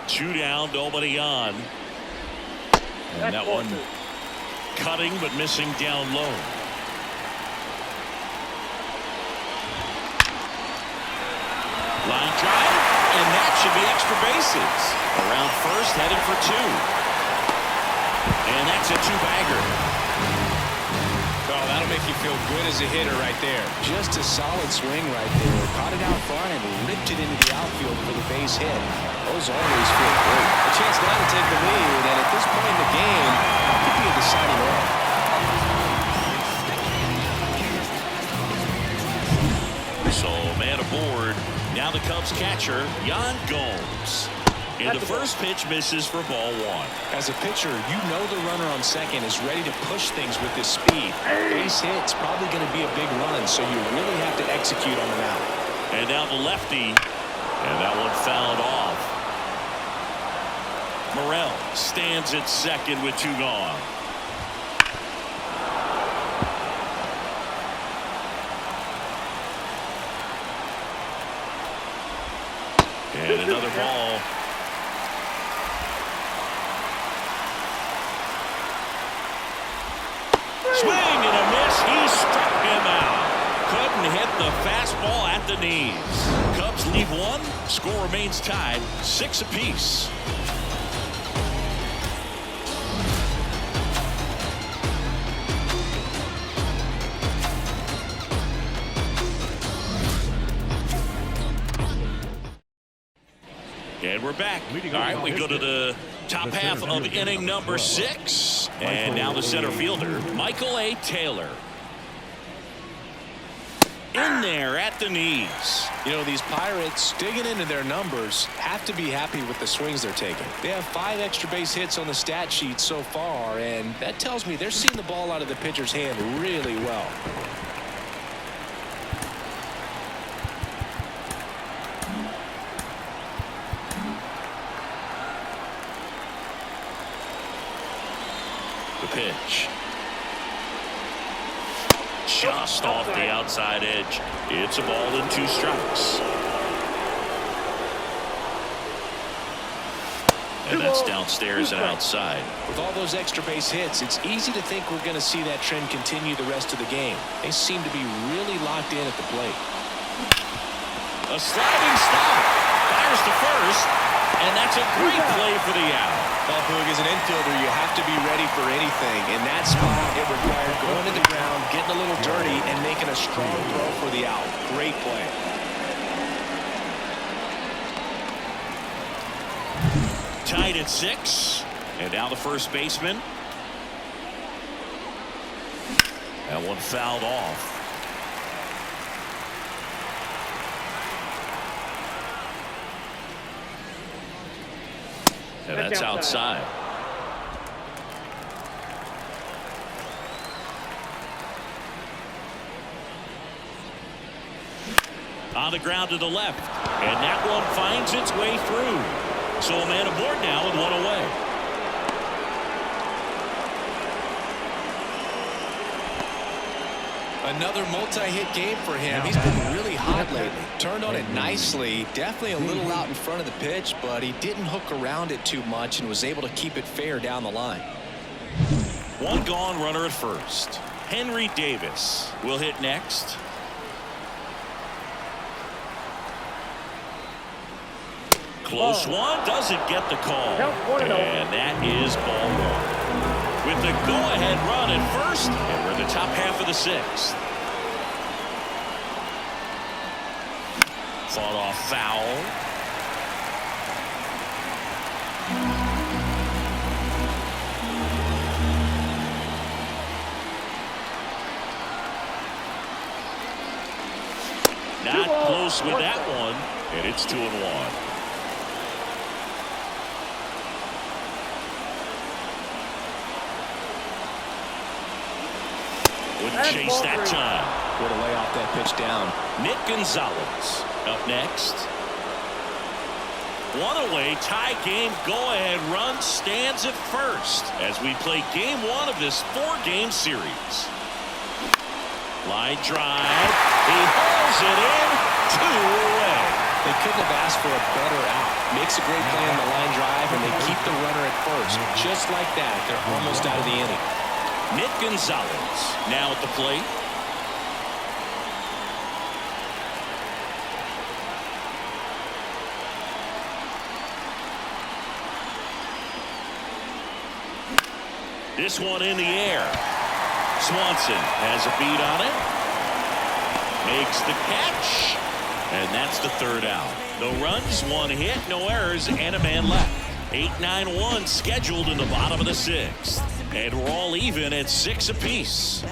S1: Two down, nobody on. And that one cutting but missing down low. Line drive, and that should be extra bases. Around first, heading for 2. And that's a 2-bagger.
S2: Oh, that'll make you feel good as a hitter right there. Just a solid swing right there. Caught it out front and ripped it into the outfield for the base hit. Those always feel great. A chance now to take the lead, and at this point in the game, it could be a deciding run.
S1: So, man aboard. Now the Cubs catcher, Yan Gomes. And the first pitch misses for ball 1.
S2: As a pitcher, you know the runner on second is ready to push things with this speed. Base hit's probably going to be a big run, so you really have to execute on the mound.
S1: And now the lefty. And that one fouled off. Morel stands at second with 2 gone. And another ball. Swing and a miss. He struck him out. Couldn't hit the fastball at the knees. Cubs leave 1. Score remains tied, 6 apiece. And we're back. All right, we go to the top half of inning number 6. And now the center fielder, Michael A. Taylor. In there at the knees.
S2: You know, these Pirates, digging into their numbers, have to be happy with the swings they're taking. They have 5 extra base hits on the stat sheet so far, and that tells me they're seeing the ball out of the pitcher's hand really well.
S1: The pitch. Just off the outside edge. It's a ball and 2 strikes. And that's downstairs and outside.
S2: With all those extra base hits, it's easy to think we're going to see that trend continue the rest of the game. They seem to be really locked in at the plate.
S1: A sliding stop. Fires to first. And that's a great play for the out.
S2: Well, Boog, as an infielder, you have to be ready for anything. In that spot, it required going to the ground, getting a little dirty, and making a strong throw for the out. Great play.
S1: Tied at 6. And now the first baseman. That one fouled off. And that's outside. On the ground to the left. And that one finds its way through. So a man aboard now with one away.
S2: Another multi-hit game for him. He's been really hot lately. Turned on it nicely. Definitely a little out in front of the pitch, but he didn't hook around it too much and was able to keep it fair down the line.
S1: One gone, runner at first. Henry Davis will hit next. Close one, doesn't get the call. And that is ball one. With the go-ahead run at first, and we're in the top half of the sixth. Fought off foul. Not close with that one, and it's 2-1. Wouldn't chase that time.
S2: Way to lay off that pitch down.
S1: Nick Gonzalez up next. One away, tie game, go-ahead run stands at first as we play game one of this 4-game series. Line drive. He hauls it in. 2 away.
S2: They couldn't have asked for a better out. Makes a great play on the line drive, and they keep the runner at first. Just like that, they're almost out of the inning.
S1: Nick Gonzalez now at the plate. This one in the air. Swanson has a beat on it. Makes the catch. And that's the 3rd out. No runs, 1 hit, no errors, and a man left. 8-9-1 scheduled in the bottom of the 6th. And we're all even at 6 apiece.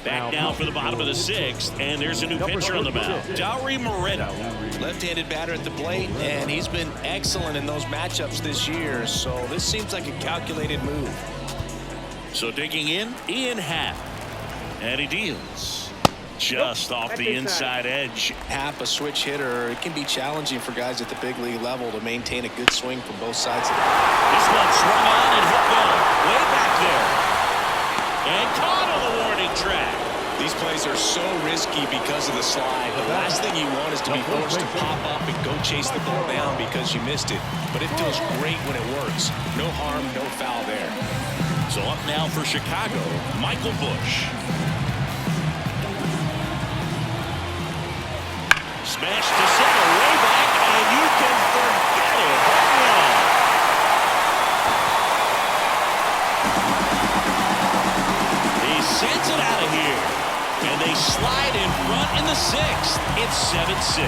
S1: Back now for the bottom of the 6th, and there's a new pitcher on the mound. Dauri Moreno.
S2: Left-handed batter at the plate, and he's been excellent in those matchups this year, so this seems like a calculated move.
S1: So digging in, Ian Happ. And he deals. Just off the inside edge.
S2: Happ, a switch hitter. It can be challenging for guys at the big league level to maintain a good swing from both sides of the ball.
S1: This one swung on and hit well. Way back there. And caught on the warning track.
S2: These plays are so risky because of the slide. The last thing you want is to be forced to pop up and go chase the ball down because you missed it. But it feels great when it works. No harm, no foul there.
S1: So up now for Chicago, Michael Busch. Smash to center, way back, and you can forget it. Home run. He sends it out of here. And they slide in front in the 6th. It's 7-6.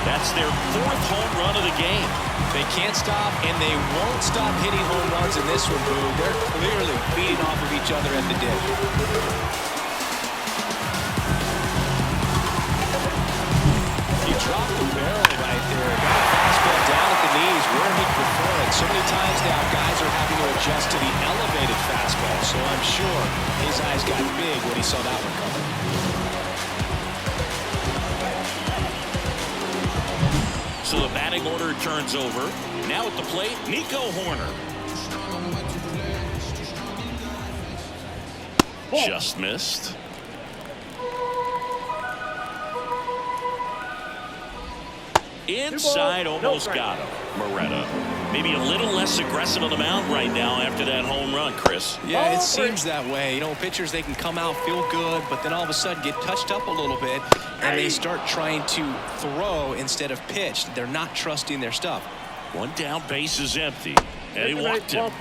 S1: That's their 4th home run of the game.
S2: They can't stop, and they won't stop hitting home runs in this one, Boo. They're clearly feeding off of each other at the dip. He dropped the barrel right there. Got a fastball down at the knees where he preferred. So many times now, guys are having to adjust to the elevated fastball. So I'm sure his eyes got big when he saw that one coming.
S1: So the batting order turns over. Now at the plate, Nico Horner. Just missed. Inside, almost got him. Moreno. Maybe a little less aggressive on the mound right now after that home run, Chris.
S2: Yeah, it seems that way. You know, pitchers, they can come out, feel good, but then all of a sudden get touched up a little bit, and they start trying to throw instead of pitch. They're not trusting their stuff.
S1: One down, base is empty, and he walked him.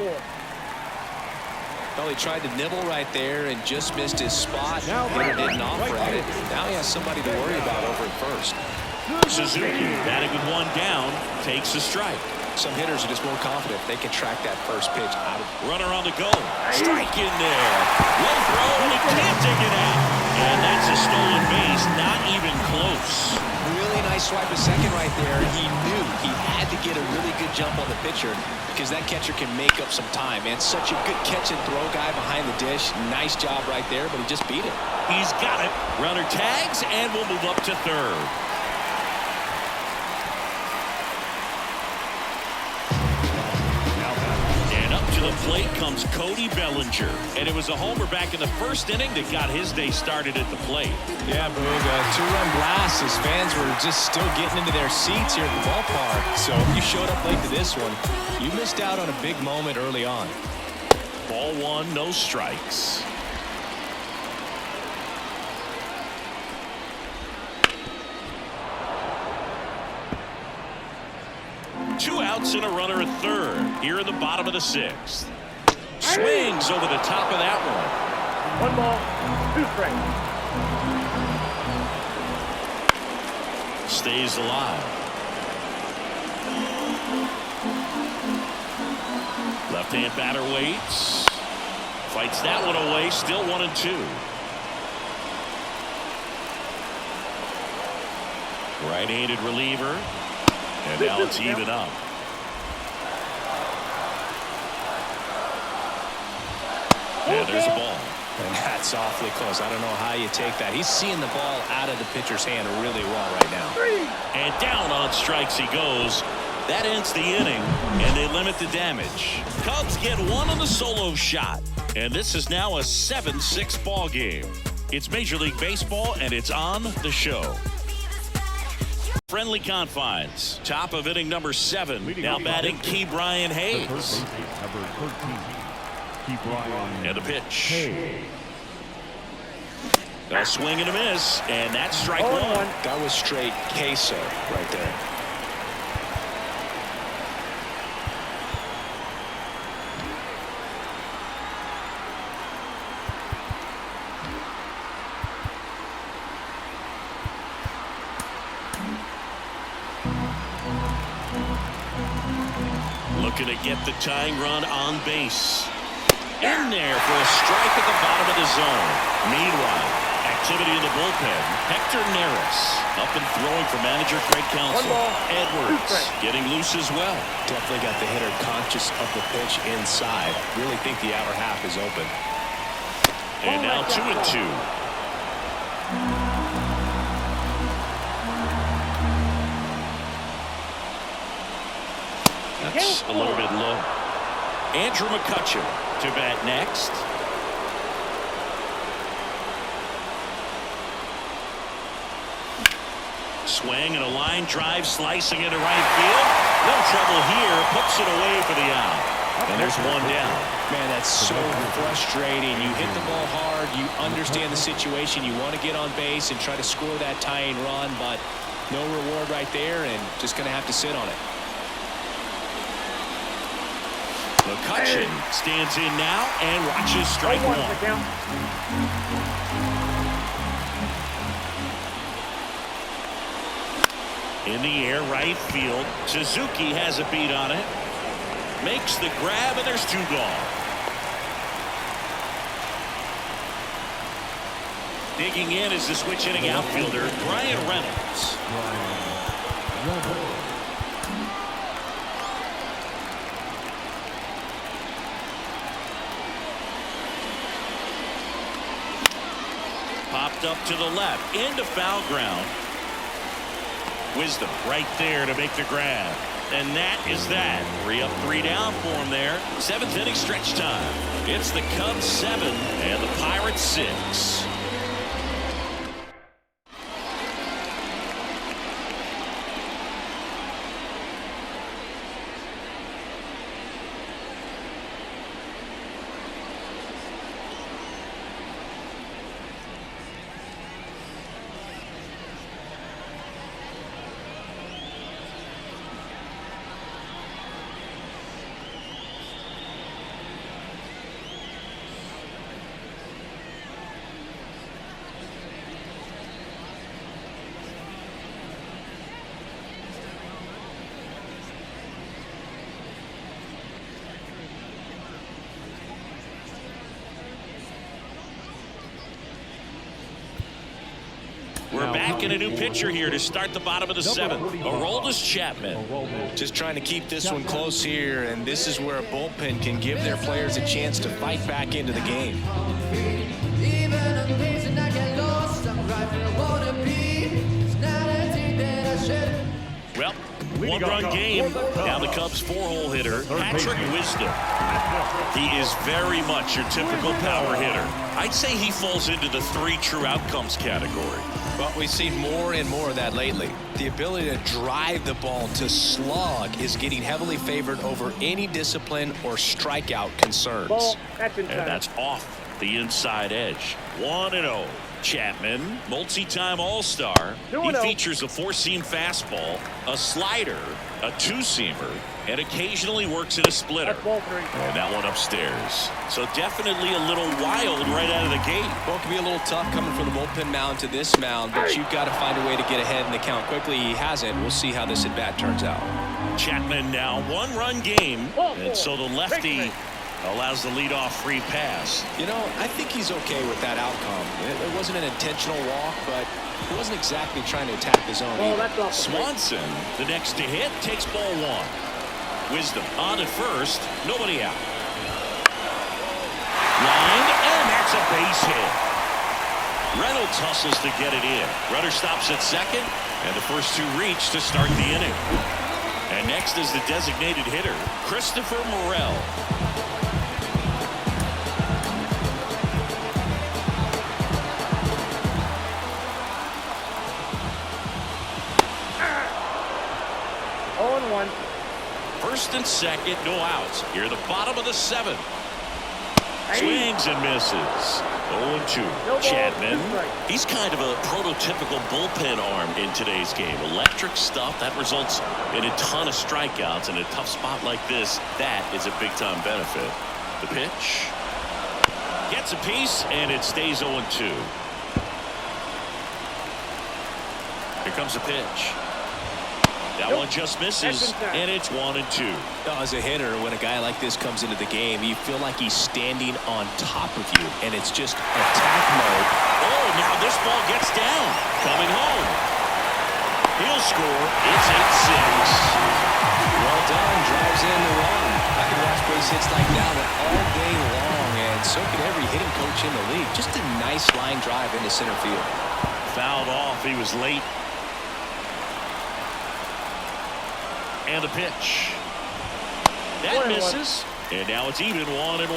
S2: Well, he tried to nibble right there and just missed his spot. Hitter didn't offer at it. Now he has somebody to worry about over at first.
S1: Suzuki batting with one down, takes a strike.
S2: Some hitters are just more confident they can track that first pitch out of.
S1: Runner on the go. Strike in there. Low throw, and he can't take it out. And that's a stolen base, not even close.
S2: Really nice swipe a second right there. He knew he had to get a really good jump on the pitcher because that catcher can make up some time. And such a good catch and throw guy behind the dish. Nice job right there, but he just beat it.
S1: He's got it. Runner tags, and we'll move up to third. And up to the plate comes Cody Bellinger. And it was a homer back in the first inning that got his day started at the plate.
S2: Yeah, Boog, a two-run blast. His fans were just still getting into their seats here at the ballpark. So if you showed up late to this one, you missed out on a big moment early on.
S1: Ball one, no strikes. Two outs and a runner at third here in the bottom of the sixth. Swings over the top of that one.
S3: 1 ball, 2 strikes.
S1: Stays alive. Left-hand batter waits. Fights that one away. Still 1-2. Right-handed reliever. And now it's even up. And there's a ball.
S2: And that's awfully close. I don't know how you take that. He's seeing the ball out of the pitcher's hand really well right now.
S1: And down on strikes he goes. That ends the inning, and they limit the damage. Cubs get one on the solo shot. And this is now a 7-6 ball game. It's Major League Baseball, and it's on the show. Friendly confines. Top of inning number 7. Now batting Key Brian Hayes.
S4: Number 13. Key Brian.
S1: And the pitch. A swing and a miss, and that's strike one.
S2: That was straight queso right there.
S1: Looking to get the tying run on base. In there for a strike at the bottom of the zone. Meanwhile, activity in the bullpen. Hector Neris up and throwing for manager Craig Counsell. Edwards getting loose as well.
S2: Definitely got the hitter conscious of the pitch inside. Really think the outer half is open.
S1: And now 2-2. That's a little bit low. Andrew McCutchen to bat next. Swing and a line drive slicing into right field. No trouble here. Puts it away for the out. And there's one down.
S2: Man, that's so frustrating. You hit the ball hard. You understand the situation. You want to get on base and try to score that tying run, but no reward right there, and just going to have to sit on it.
S1: McCutchen stands in now and watches strike one. In the air, right field. Suzuki has a beat on it. Makes the grab, and there's 2 gone. Digging in is the switch hitting outfielder, Brian Reynolds. Popped up to the left, into foul ground. Wisdom right there to make the grab. And that is that. 3 up, 3 down for him there. 7th inning stretch time. It's the Cubs 7 and the Pirates 6. We're back in a new pitcher here to start the bottom of the seventh. Aroldis Chapman.
S2: Just trying to keep this one close here, and this is where a bullpen can give their players a chance to fight back into the game.
S1: Well, one-run game. Now the Cubs' four-hole hitter, Patrick Wisdom. He is very much your typical power hitter. I'd say he falls into the 3 true outcomes category.
S2: Well, we've seen more and more of that lately. The ability to drive the ball to slug is getting heavily favored over any discipline or strikeout concerns.
S3: Ball, that's inside.
S1: And that's off the inside edge. 1-0. Chapman, multi-time All-Star. He features a 4-seam fastball, a slider, a 2-seamer, and occasionally works in a splitter. And that one upstairs. So definitely a little wild right out of the gate.
S2: Well, it can be a little tough coming from the bullpen mound to this mound, but you've got to find a way to get ahead in the count quickly. He hasn't. We'll see how this at-bat turns out.
S1: Chapman now one-run game, and so the lefty allows the leadoff free pass.
S2: You know, I think he's okay with that outcome. It wasn't an intentional walk, but he wasn't exactly trying to attack the zone either.
S1: Swanson, the next to hit, takes ball 1. Wisdom on at first, nobody out. Line, and that's a base hit. Reynolds hustles to get it in. Runner stops at second, and the first 2 reach to start the inning. And next is the designated hitter, Christopher Morel. First and second, no outs. Here, the bottom of the 7th. Swings and misses. 0-2. Chapman, he's kind of a prototypical bullpen arm in today's game. Electric stuff that results in a ton of strikeouts. In a tough spot like this, that is a big-time benefit. The pitch. Gets a piece, and it stays 0-2. Here comes the pitch. That one just misses, and it's 1-2.
S2: As a hitter, when a guy like this comes into the game, you feel like he's standing on top of you, and it's just attack mode.
S1: Oh, now this ball gets down. Coming home. He'll score. It's 8-6.
S2: Well done. Drives in the run. I can watch base hits like that all day long, and so can every hitting coach in the league. Just a nice line drive into center field.
S1: Fouled off. He was late. And the pitch. That misses. And now it's even 1-1.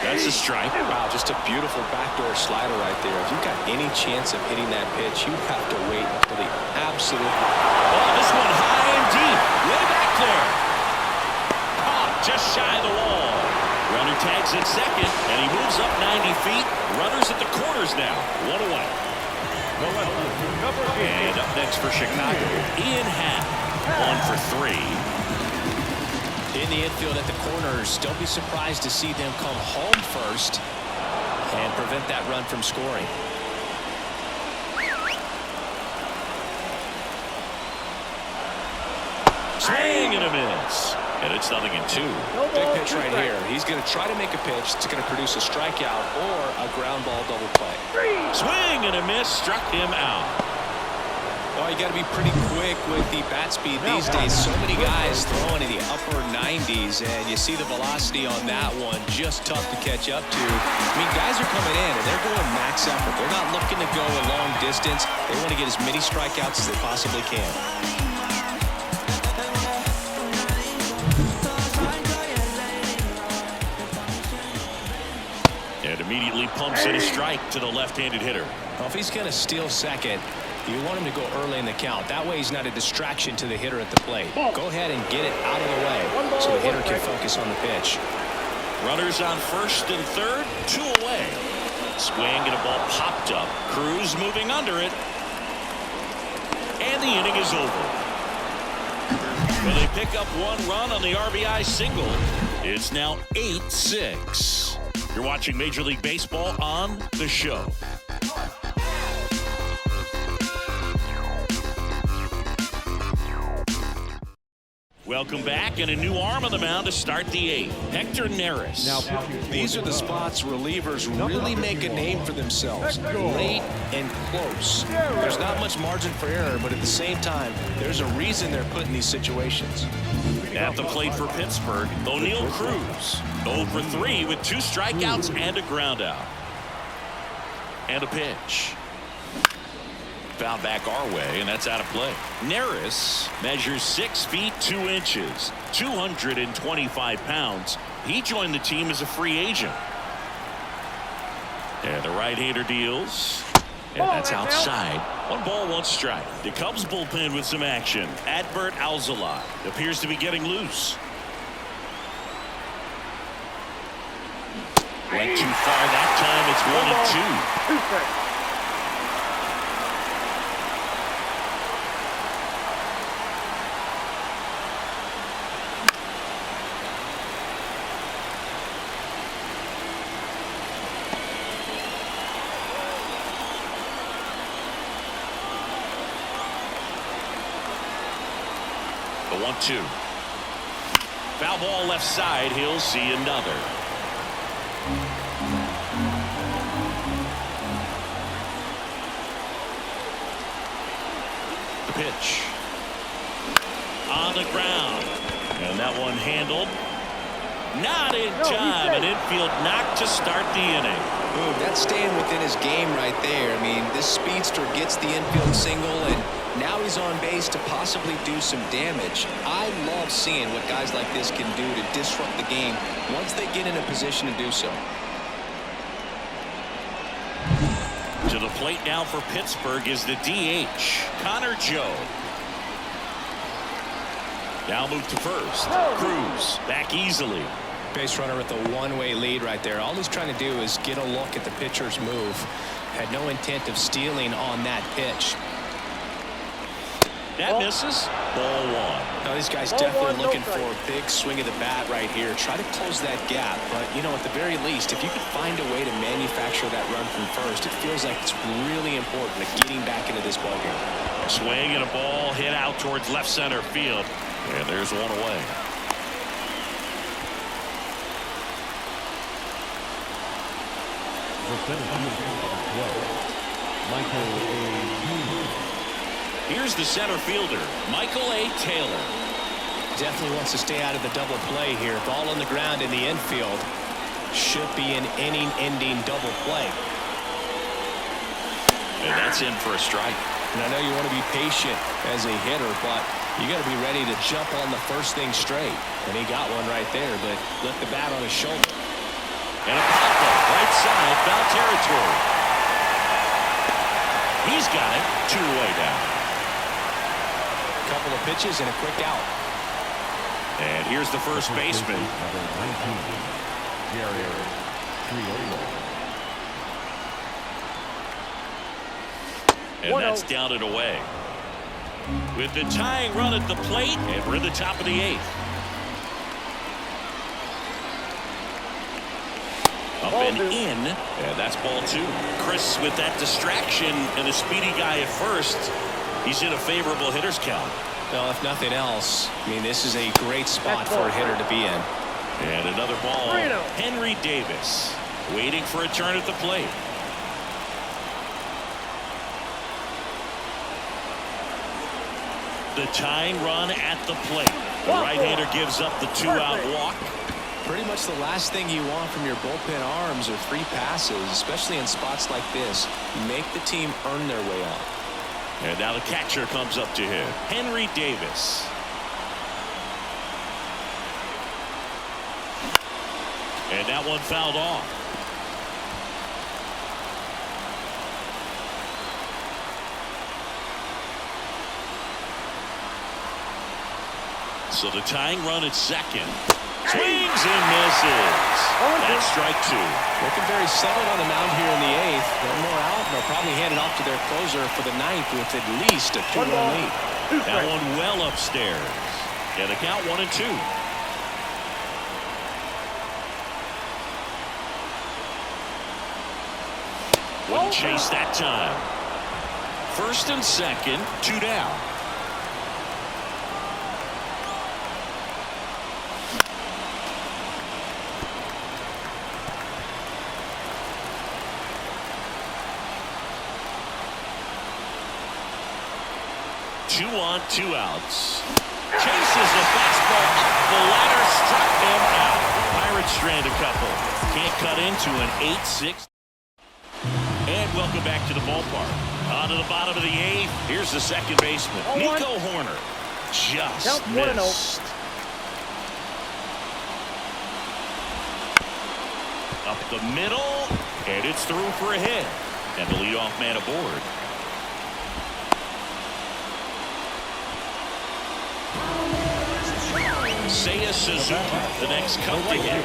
S1: That's a strike.
S2: Wow, just a beautiful backdoor slider right there. If you've got any chance of hitting that pitch, you have to wait until the absolute.
S1: Oh, this one high and deep. Way back there. Oh, just shy of the wall. Runner tags at second, and he moves up 90 feet. Runners at the corners now. 1 away. And up next for Chicago, Ian Happ, 1 for 3.
S2: In the infield at the corners, don't be surprised to see them come home first and prevent that run from scoring.
S1: Swing and a miss. And it's 0-2.
S2: Big pitch right here. He's going to try to make a pitch that's going to produce a strikeout or a ground ball double play.
S1: Swing and a miss, struck him out.
S2: Well, you got to be pretty quick with the bat speed these days. So many guys throwing in the upper 90s, and you see the velocity on that one. Just tough to catch up to. I mean, guys are coming in, and they're going max effort. They're not looking to go a long distance. They want to get as many strikeouts as they possibly can.
S1: And immediately pumps in a strike to the left-handed hitter.
S2: Well, if he's going to steal second, you want him to go early in the count. That way he's not a distraction to the hitter at the plate. Go ahead and get it out of the way so the hitter can focus on the pitch.
S1: Runners on first and third, 2 away. Swing and a ball popped up. Cruz moving under it. And the inning is over. When they pick up 1 run on the RBI single, it's now 8-6. You're watching Major League Baseball on The Show. Welcome back, and a new arm on the mound to start the 8th. Hector Neris.
S4: Now,
S2: These are the spots relievers really make a name for themselves. Late and close. There's not much margin for error, but at the same time, there's a reason they're put in these situations.
S1: At the plate for Pittsburgh, O'Neal Cruz. 0 for 3 with 2 strikeouts and a ground out. And a pitch. Foul back our way, and that's out of play. Neris measures 6 feet 2 inches, 225 pounds. He joined the team as a free agent. And the right-hander deals. And that's outside. 1 ball, 1 strike. The Cubs bullpen with some action. Adbert Alzolay appears to be getting loose. Went too far that time. It's 1-2.
S3: 2 strikes.
S1: The 1-2. Foul ball left side. He'll see another. The pitch. On the ground. And that one handled. Not in time. An infield knock to start the inning.
S2: Ooh, that's staying within his game right there. I mean, this speedster gets the infield single, and now he's on base to possibly do some damage. I love seeing what guys like this can do to disrupt the game once they get in a position to do so.
S1: To the plate now for Pittsburgh is the DH, Connor Joe. Now move to first. Cruz back easily.
S2: Base runner with a one-way lead right there. All he's trying to do is get a look at the pitcher's move. Had no intent of stealing on that pitch.
S1: That misses. Ball 1.
S2: Now, these guys definitely looking for a big swing of the bat right here. Try to close that gap. But, you know, at the very least, if you could find a way to manufacture that run from first, it feels like it's really important to getting back into this ballgame.
S1: Swing and a ball hit out towards left center field. And there's one away.
S4: the center fielder of the play, Michael A. Taylor.
S1: Here's the center fielder, Michael A. Taylor.
S2: Definitely wants to stay out of the double play here. Ball on the ground in the infield. Should be an inning-ending double play.
S1: And that's in for a strike.
S2: And I know you want to be patient as a hitter, but you got to be ready to jump on the first thing straight. And he got one right there, but left the bat on his shoulder.
S1: And a pop-up, right side, foul territory. He's got it, 2 away down.
S2: Couple of pitches and a quick out.
S1: And here's the first baseman.
S4: Number 19, Gary Triolo.
S1: And that's down and away. With the tying run at the plate, and we're at the top of the 8th. Up and in, and that's ball 2. Chris, with that distraction and a speedy guy at first, he's in a favorable hitter's count.
S2: Well, if nothing else, I mean, this is a great spot for a hitter to be in.
S1: And another ball. Henry Davis waiting for a turn at the plate. The tying run at the plate. The right-hander gives up the 2-out walk.
S2: Pretty much the last thing you want from your bullpen arms are 3 passes, especially in spots like this. Make the team earn their way out.
S1: And now the catcher comes up to him, Henry Davis. And that one fouled off. So the tying run at second. Swings and misses. That's strike 2.
S2: Looking very settled on the mound here in the 8th. One more out, and they'll probably hand it off to their closer for the 9th with at least a 2-run lead.
S1: That one well upstairs. And the count 1-2. Wouldn't chase that time. First and second, 2 down. 2 on, 2 outs. Chases the fastball up the ladder, struck him out. Pirates strand a couple. Can't cut into an 8-6. And welcome back to the ballpark. On to the bottom of the 8th. Here's the second baseman, Nico Horner. Just missed. Up the middle, and it's through for a hit. And the leadoff man aboard. Seiya Suzuki, the next come to hit.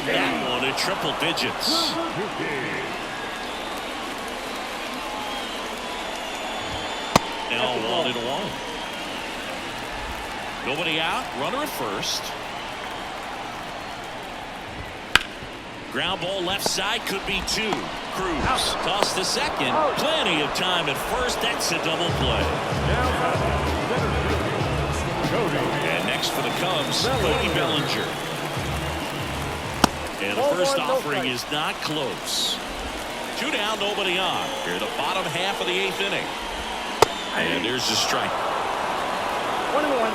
S1: That one at triple digits. Now 1-1. Nobody out, runner at first. Ground ball left side, could be 2. Cruz toss to second. Plenty of time at first. That's a double play. And next for the Cubs, Cody Bellinger. And the first offering is not close. 2 down, nobody on. Here, the bottom half of the 8th inning. And there's the strike.
S3: 1-1.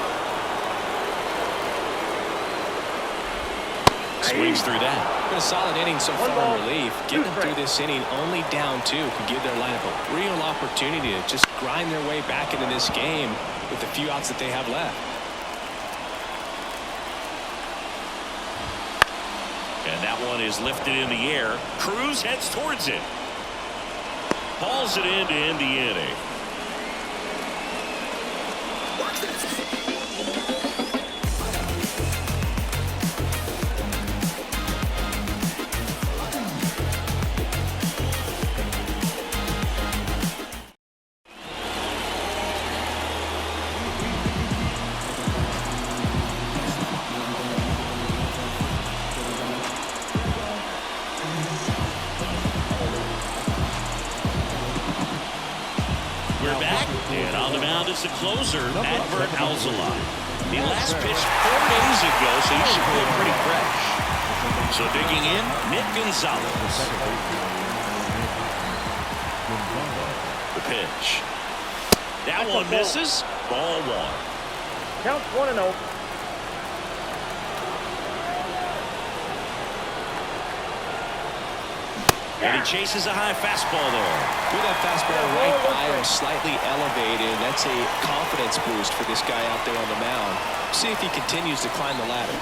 S1: Swings through that.
S2: Been a solid inning so far in relief. Getting through this inning only down 2 can give their lineup a real opportunity to just grind their way back into this game with the few outs that they have left.
S1: And that one is lifted in the air. Cruz heads towards it. Hauls it in to end the inning. We're back, and on the mound is the closer, Adbert Alzolay. He last pitched 4 days ago, so he should feel pretty fresh. So digging in, Nick Gonzalez. The pitch. That one misses. Ball 1.
S3: Count 1-0.
S1: And he chases a high fastball there.
S2: With that fastball right by him, slightly elevated. That's a confidence boost for this guy out there on the mound. See if he continues to climb the ladder.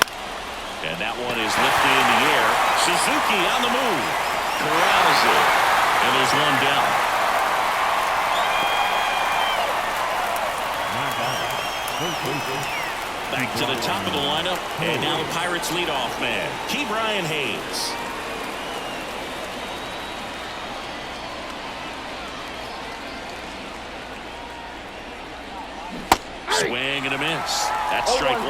S1: And that one is lifted in the air. Suzuki on the move. Corrals it. And there's 1 down. Back to the top of the lineup. And now the Pirates leadoff man, Ke'Bryan Hayes. Swing and a miss. That's strike 1.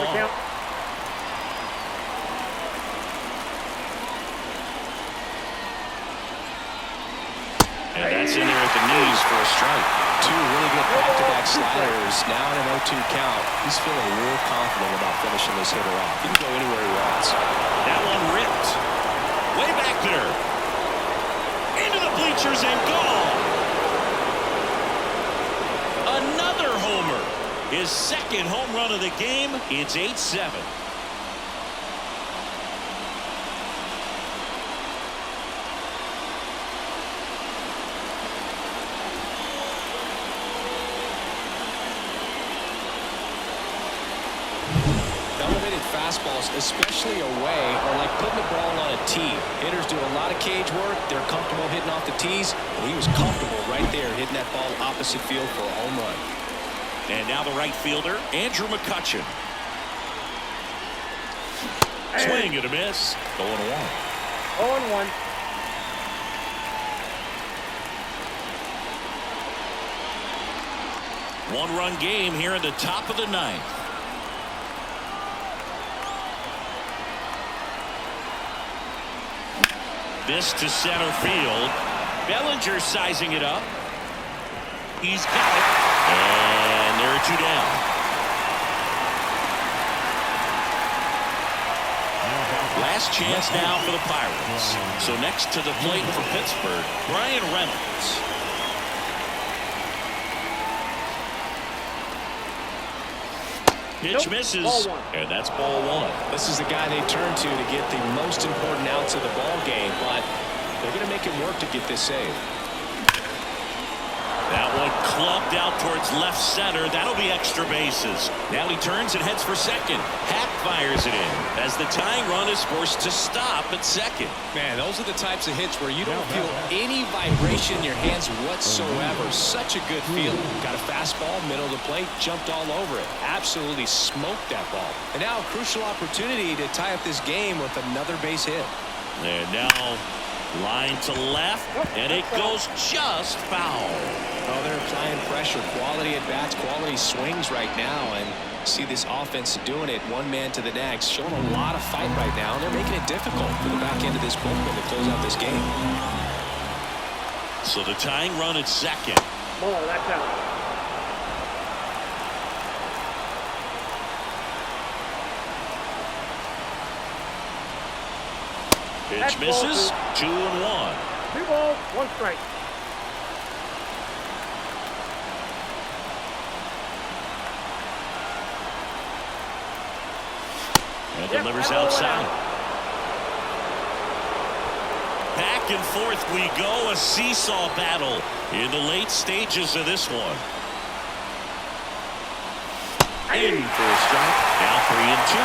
S1: And that's in there at the knees for a strike.
S2: 2 really good back-to-back sliders. Now in an 0-2 count. He's feeling real confident about finishing this hitter off. He can go anywhere he wants.
S1: That one ripped. Way back there. Into the bleachers and gone. Another homer. His second home run of the game. It's 8-7.
S2: Elevated fastballs, especially away, are like putting the ball on a tee. Hitters do a lot of cage work. They're comfortable hitting off the tees. And he was comfortable right there hitting that ball opposite field for a home run.
S1: And now the right fielder, Andrew McCutchen. Swing and a miss. 0-1.
S3: 0-1.
S1: One-run game here in the top of the 9th. This to center field. Bellinger sizing it up. He's got it. And there are 2 down. Last chance now for the Pirates. So next to the plate for Pittsburgh, Brian Reynolds. Pitch misses, and that's ball one.
S2: This is the guy they turn to get the most important outs of the ball game, but they're going to make him work to get this save.
S1: That one clubbed out towards left center. That'll be extra bases. Now he turns and heads for second. Hack fires it in as the tying run is forced to stop at second.
S2: Man, those are the types of hits where you don't feel any vibration in your hands whatsoever. Such a good feeling. Got a fastball, middle of the plate, jumped all over it. Absolutely smoked that ball. And now a crucial opportunity to tie up this game with another base hit.
S1: And now line to left, and it goes just foul.
S2: Oh, they're applying pressure. Quality at bats, quality swings right now, and see this offense doing it one man to the next, showing a lot of fight right now, and they're making it difficult for the back end of this bullpen to close out this game.
S1: So the tying run at second.
S3: Ball, that's out.
S1: Pitch misses. 2-1.
S3: 2 balls, 1 strike.
S1: And delivers outside. Back and forth we go. A seesaw battle in the late stages of this one. In for a strike. Now 3-2.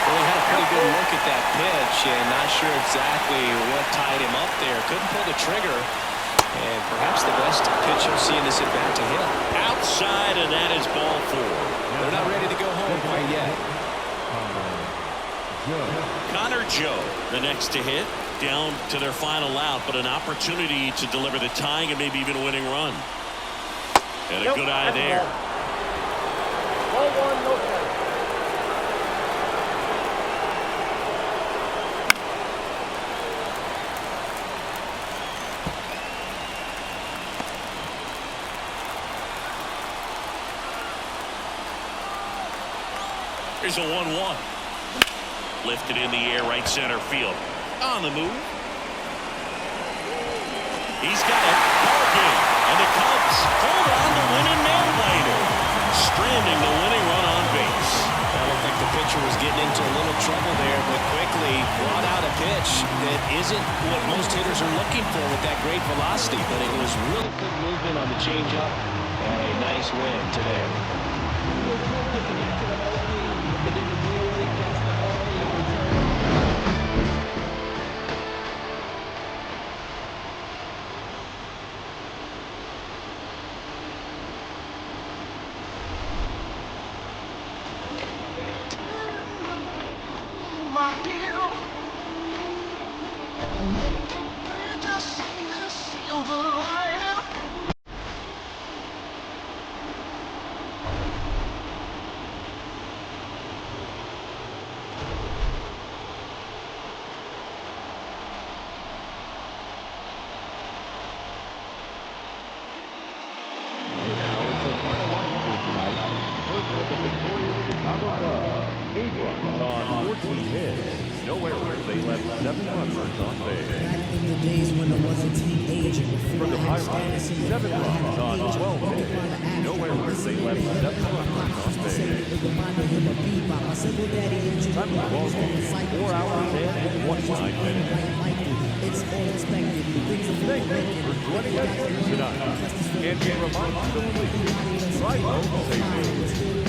S2: Well, he had a pretty good look at that pitch and not sure exactly what tied him up there. Couldn't pull the trigger. And perhaps the best pitch you'll see in this at-bat to him.
S1: Outside, and that is ball 4.
S2: They're not ready to go home quite yet.
S1: Connor Joe, the next to hit, down to their final out, but an opportunity to deliver the tying and maybe even a winning run. And a good eye there.
S3: Ball 1, no strike.
S1: Here's a 1-1. Lifted in the air, right center field. On the move. He's got it. Ball game. And the Cubs hold on to win a nail-biter. Stranding the winning run on base.
S2: That looked like the pitcher was getting into a little trouble there, but quickly brought out a pitch that isn't what most hitters are looking for with that great velocity, but it was really good movement on the changeup and a nice win today.
S4: On 14 hits, no errors, they left 7 runners on base.
S5: Back in the days when I was a teenager,
S4: For the Pirates, 7 runs on 12 hits, no errors, they left 7 runners on base. Time of ball game, 4 hours and 29 minutes.
S5: It's all expected.
S4: Thank you for joining us tonight. And be reminded to please try home safely.